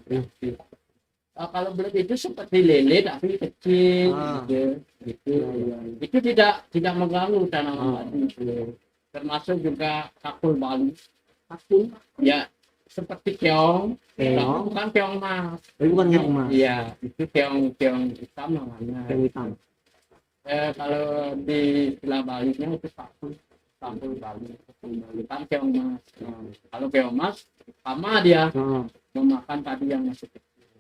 Kalau belut itu seperti lele tapi kecil gitu. Ya. Itu tidak mengganggu tanaman padi. Termasuk juga kakul Bali. Kakul ya seperti keong, bukan keong mas. Bukan keong mas. Iya, itu keong hitam namanya. Keong hitam. Kalau di istilah Balinya itu kakul Bali. Bukan keong mas. Kalau keong mas sama dia memakan tadi yang masih kecil.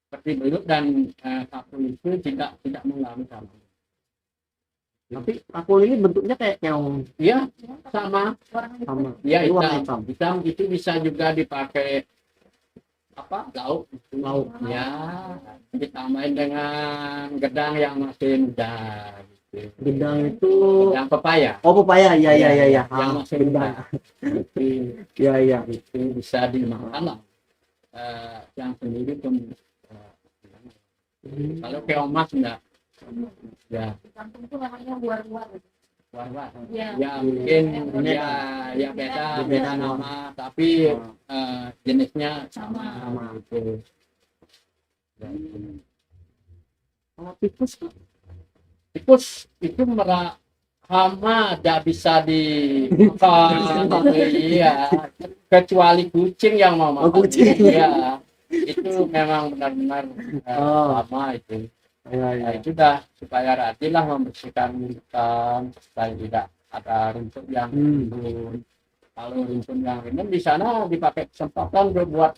Seperti belut dan kakul itu tidak mengganggu tanaman. Tapi kakul ini bentuknya kayak keong. Iya, sama. Ya, hitam itu bisa juga dipakai lauk. Ya, ditambahin dengan gedang yang masih muda. Gitu. Gedang itu gedang pepaya. Oh, pepaya. Iya. Yang masih muda. Iya. Itu bisa dimakan lah. Yang sendiri pun. Kalau keong mas enggak. Ya. Di kampung itu namanya war-war. Ya mungkin ya beda nama tapi jenisnya sama gitu. Kalau tikus tuh Tikus itu hama tidak bisa dimakan gitu, iya, kecuali kucing yang mau Oh, makan. kucing. Iya, itu memang benar-benar Oh. hama itu. ya Nah, ya. itu dah supaya rajin lah membersihkan hutan supaya tidak ada rumput yang rimbun. Kalau rumput yang rimbun di sana dipakai kesempatan untuk buat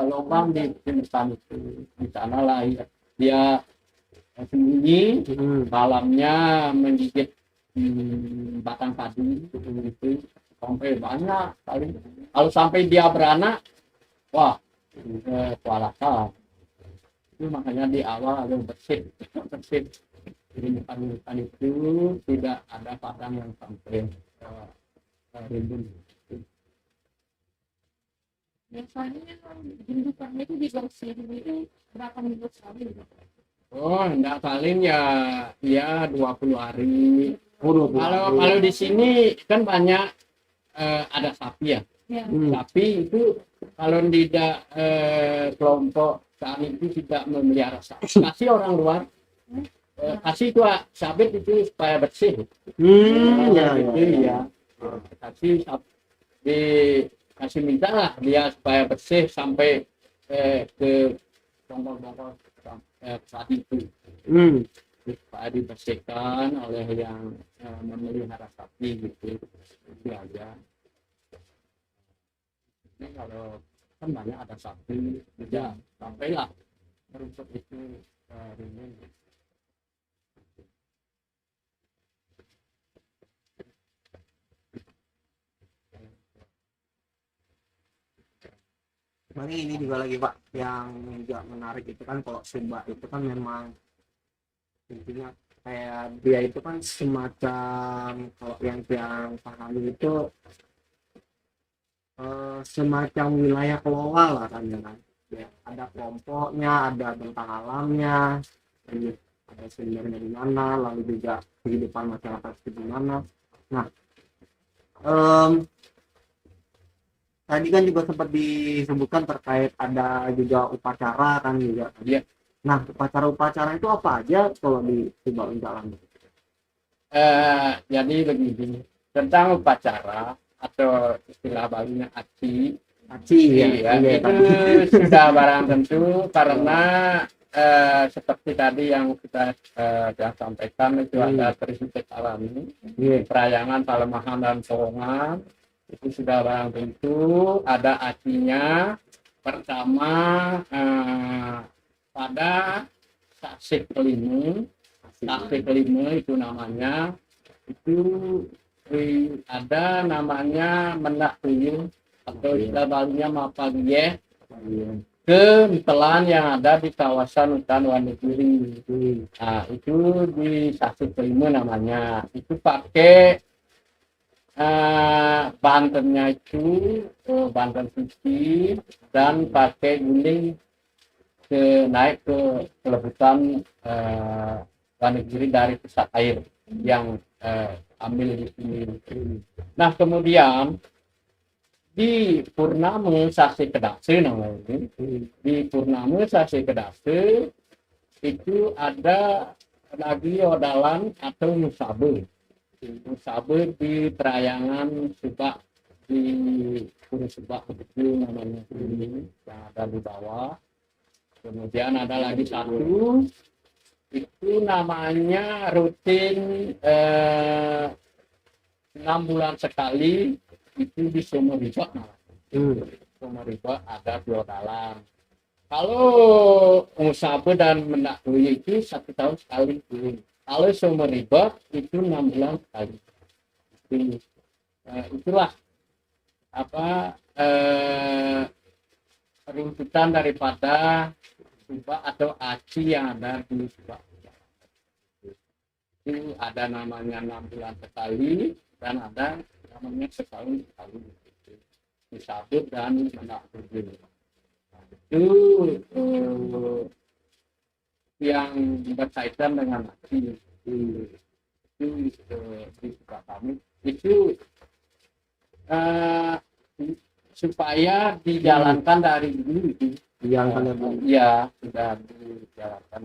lubang di hutan itu. Di sana lah ya, dia sembunyi malamnya menggigit batang padi itu sampai banyak kali. Kalau sampai dia beranak, wah, kewalahan. Itu makanya di awal harus bersih. Di hutan itu tidak ada padang yang sampai rimbun. Biasanya gundukannya itu dibersihin itu berapa minggu sekali? Oh, enggak, paling ya 20 hari. Oh, Kalau di sini kan banyak ada sapi ya. Ya. Sapi itu kalau tidak kelompok kami itu tidak memelihara sapi. Kasih orang luar. Kasih itu sabit itu supaya bersih. ya Gitu ya. Kasih kasih minta lah dia supaya bersih sampai ke bongkol-bongkol saat itu. Supaya dibersihkan oleh yang memelihara sapi gitu. Itu aja. Ini kalau kan banyak ada sapi, ya sampailah rumput itu rimbun. Ini juga lagi Pak yang juga menarik itu kan kalau Sumba itu kan memang intinya kayak dia itu kan semacam kalau yang pahami itu semacam wilayah kelola lah kan ya kan. Ya, ada kelompoknya, ada tentang alamnya, ada sumbernya di mana, lalu juga kehidupan masyarakat itu di mana. Nah, tadi kan juga sempat disebutkan terkait ada juga upacara kan juga. Iya. Nah, upacara-upacara itu apa aja kalau di Sumba Jalan? Jadi begini, tentang upacara atau istilah barunya aci ya, itu sudah barang tentu karena seperti tadi yang kita sampaikan itu ada teristitik alami, perayangan Palemahan dan Sorongan itu sudah barang tentu ada acinya. Pertama pada saksi kelima itu namanya itu ada namanya mendak tuyul atau istilah barunya mapagie ke telan yang ada di kawasan hutan Wonogiri. Nah, itu di saksi kelima namanya itu pakai bantennya itu banten suci dan pakai guling naik ke pelebutan Wonogiri dari pusat air yang ambil di sini. Nah, kemudian di Purnama Sasi Kedase namanya ini. Di Purnama Sasi Kedase itu ada lagi odalan atau musabe. Musabe di perayangan Subak di Gunung Subak itu namanya ini yang ada di bawah. Kemudian ada lagi satu itu namanya rutin 6 bulan sekali itu di Sumeriba. Sumeriba ada biodalan. Kalau Musabe dan Menakui itu 1 tahun sekali. Kalau Sumeriba itu 6 bulan sekali. Itulah apa runtutan daripada Subak atau aci yang ada di Subak. Itu ada namanya 6 bulan sekali dan ada namanya setahun sekali. Disabut dan menakjub. Itu yang berkaitan dengan aci. Itu di Subak kami itu supaya dijalankan dari dulu itu. Yang Ya, sudah dijalankan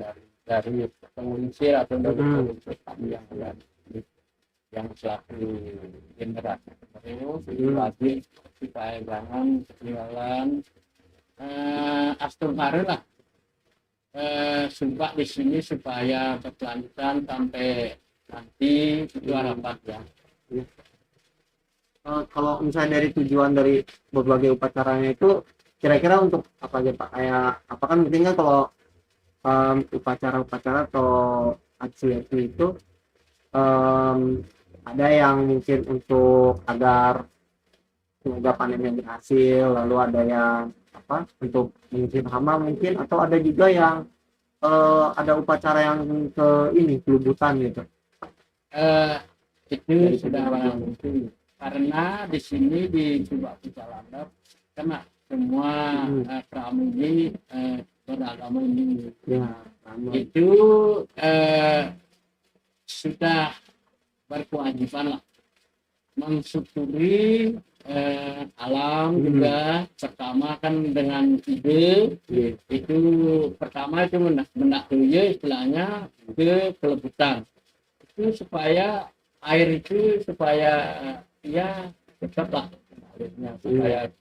dari pengusir atau dari pengusir kami yang ada yang selaku generasi penerus itu wajib supaya jangan ketinggalan astronaut lah sumpah di sini supaya berkelanjutan sampai nanti itu harapan ya. Kalau misalnya dari tujuan dari berbagai upacaranya itu kira-kira untuk apa aja Pak? Kayak apa kan mungkin kan kalau upacara-upacara atau aksi-aksi itu ada yang mungkin untuk agar semoga panennya berhasil, lalu ada yang apa untuk mengusir hama mungkin, atau ada juga yang ada upacara yang ke ini kelubutan gitu. Itu sudah barang tentu karena di sini di Subak Pucalandap karena semua pramugari beragama ini Ya, itu sudah berkewajiban lah mensyukuri alam juga. Pertama kan dengan ide itu pertama itu mendahului istilahnya ke pelebutan itu supaya air itu supaya ya tetaplah alirnya supaya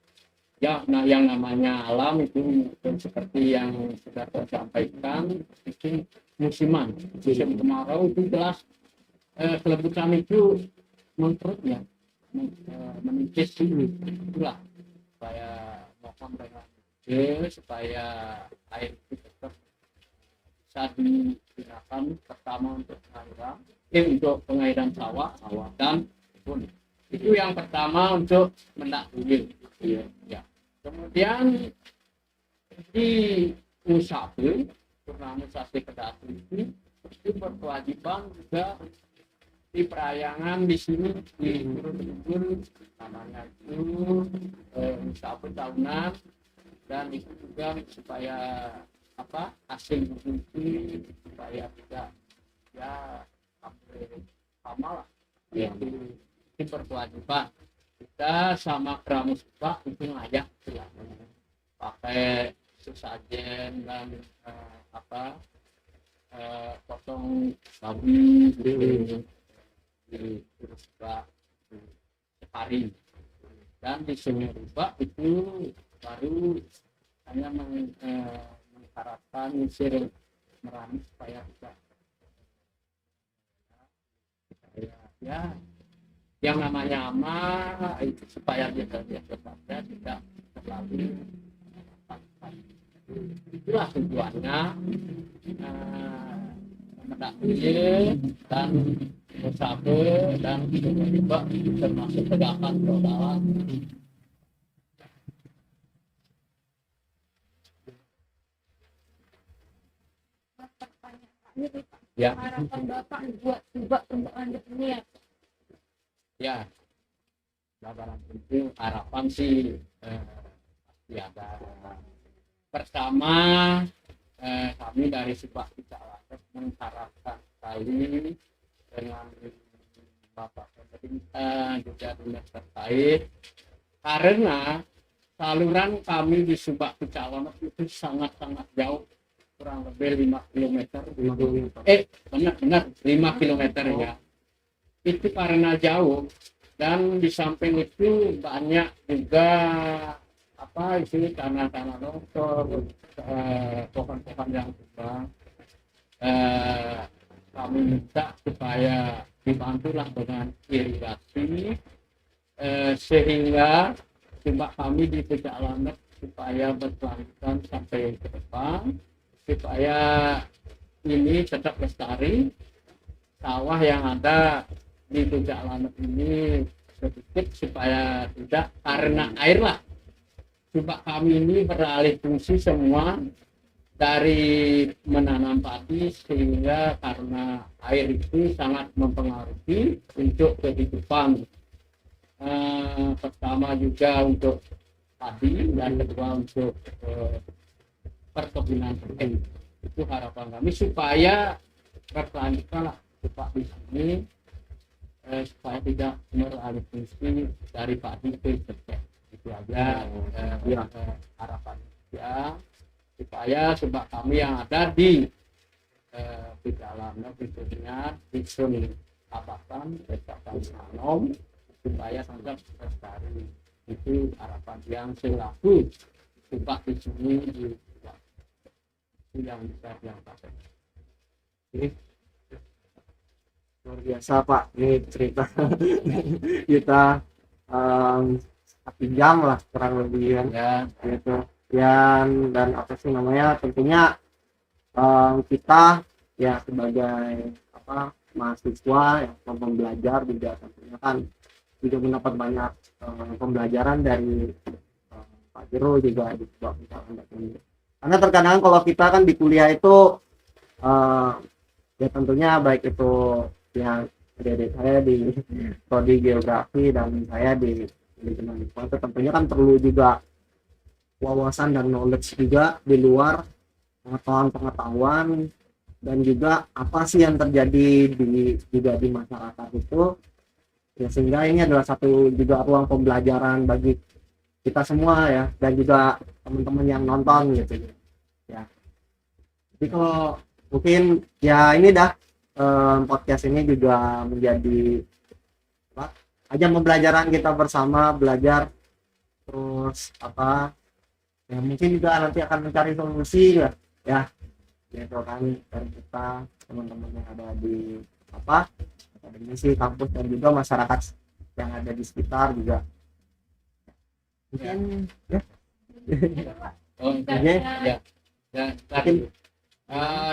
ya nah yang namanya alam itu seperti yang sudah tersampaikan itu musiman musim kemarau itu jelas pelebutan itu menurut ya menipis itulah supaya mohon dengan supaya air itu tetap bisa digunakan pertama untuk pengairan untuk pengairan sawah dan kebun. Itu yang pertama untuk mendahului ya. Kemudian di Musabe Purnama Sasi Kedatu itu berkewajiban juga di perayangan di sini di Turun namanya itu Musabe tahunan dan itu juga supaya apa hasil bersih supaya tidak ya sampai sama lah ya itu berkewajiban kita sama pramuka itu layak silahkan pakai sesajen dan potong babi di Rusba sehari dan di Semeruba itu baru hanya mengharapkan misir merani supaya bisa ya yang namanya amal itu supaya dia tetapnya tidak terlalu itulah tujuannya mendahului dan Musabe dan juga termasuk tegakkan perdalan ya. Harapan Bapak buat Subak untuk lanjut ini ya. Ya, barang penting harapan sih ya ada. Pertama kami dari Subak Pucalandap mengharapkan sekali dengan Bapak pemerintah juga dinas terkait karena saluran kami di Subak Pucalandap itu sangat-sangat jauh kurang lebih 5 km benar 5 km ya itu karena jauh dan di samping itu banyak juga apa isi tanah-tanah longsor pohon-pohon yang tumbang kami minta supaya dibantulah dengan irigasi sehingga coba kami di Pucalandap supaya berkelanjutan sampai ke depan supaya ini tetap lestari sawah yang ada di Pucalandap ini sedikit supaya tidak karena air lah coba kami ini beralih fungsi semua dari menanam padi sehingga karena air itu sangat mempengaruhi untuk kehidupan pertama juga untuk padi dan kedua untuk perkebunan teh itu harapan kami supaya berkelanjutan lah Pak di sini supaya tidak beralih fungsi dari padi ke teh itu aja harapan ya supaya sebab kami yang ada di di dalamnya khususnya disun Abakan, Desa Sanom, supaya tetap lestari. Itu harapan yang selaku subak di sini itu yang bisa diangkat. Ini luar biasa Pak, ini cerita kita 1 jam lah kurang lebih kan Ya, gitu. Dan apa sih namanya, tentunya kita ya sebagai apa mahasiswa yang mau belajar juga tentunya kan juga mendapat banyak pembelajaran dari Pak Jero juga di sebuah misalkan ini. Karena terkadang kalau kita kan di kuliah itu ya tentunya baik itu yang adik saya di prodi geografi dan saya di manajemen lingkungan, itu tentunya kan perlu juga wawasan dan knowledge juga di luar pengetahuan dan juga apa sih yang terjadi juga di masyarakat itu ya, sehingga ini adalah satu juga ruang pembelajaran bagi kita semua ya, dan juga teman-teman yang nonton gitu ya. Jadi kalau mungkin ya ini dah podcast ini juga menjadi apa, ajang pembelajaran kita bersama, belajar terus apa ya, mungkin juga nanti akan mencari solusi ya gitu kan dari kita teman-teman yang ada di apa akademisi kampus dan juga masyarakat yang ada di sekitar juga mungkin ya. oh Jika Oke. ya, ya tadi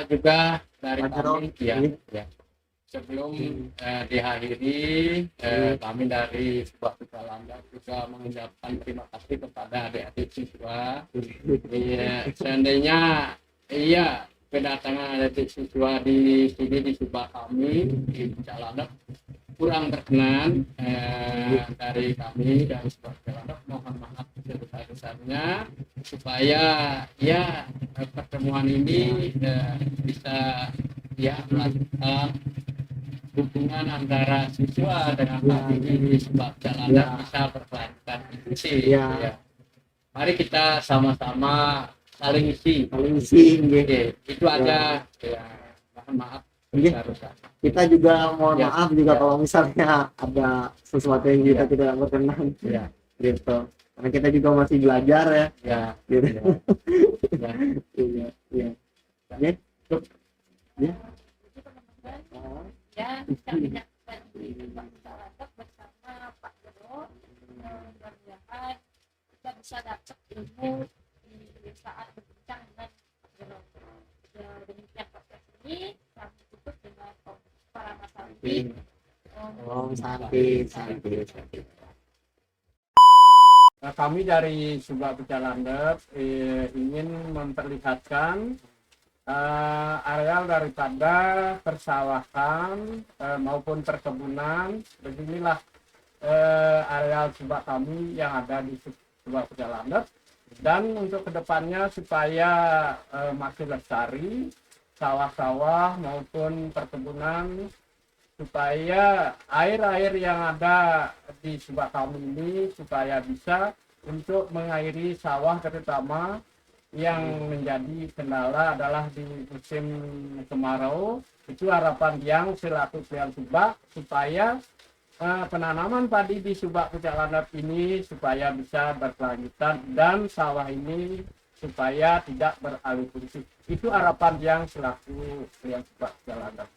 juga dari Pak Jero, kami ya, ini. ya. Sebelum diakhiri, kami dari sebuah Landa juga mengucapkan terima kasih kepada adik-adik siswa. Iya, seandainya iya kedatangan adik siswa di sini di sebuah kami di Landa kurang berkenan, dari kami dari sebuah Landa mohon maaf sebesar-besarnya, supaya ya pertemuan ini bisa ya melanjutkan hubungan antara siswa dengan kami di sebuah jalanan bisa berkelanjutan. Itu sih ya. Mari kita sama-sama saling isi Nggih. itu aja ya. Mohon maaf Nggih. Kita juga mohon Ya. maaf juga Ya. kalau misalnya ada sesuatu yang kita tidak berkenan Ya, gitu, karena kita juga masih belajar ya ya, gitu. ya. Iya iya ya. Ya. ya kita menyaksikan di masyarakat bersama Pak Jero, mudah-mudahan kita bisa dapat ilmu di saat berbincang dengan Pak Jero. Ya, demikian podcast ini kami tutup dengan para masyarakat. Om Santi. Nah, kami dari Subak Pecalander ingin memperlihatkan areal daripada persawahan maupun perkebunan. Beginilah areal Subak kami yang ada di Subak Pecalander, dan untuk kedepannya supaya makin lestari sawah-sawah maupun perkebunan, supaya air-air yang ada di Subak kami ini supaya bisa untuk mengairi sawah, terutama yang menjadi kendala adalah di musim kemarau. Itu harapan yang selaku pilihan Subak, supaya penanaman padi di Subak Pucak Landak ini supaya bisa berkelanjutan dan sawah ini supaya tidak beralih fungsi. Itu harapan yang selaku pilihan Subak Pucak Landak.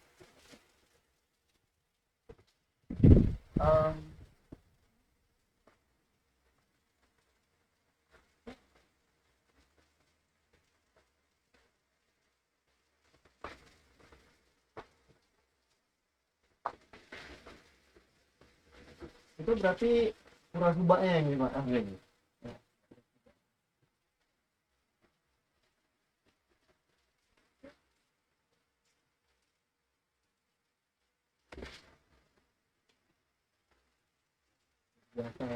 Itu berarti Pura Subaknya yang Pak. Biasa.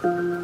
Pak.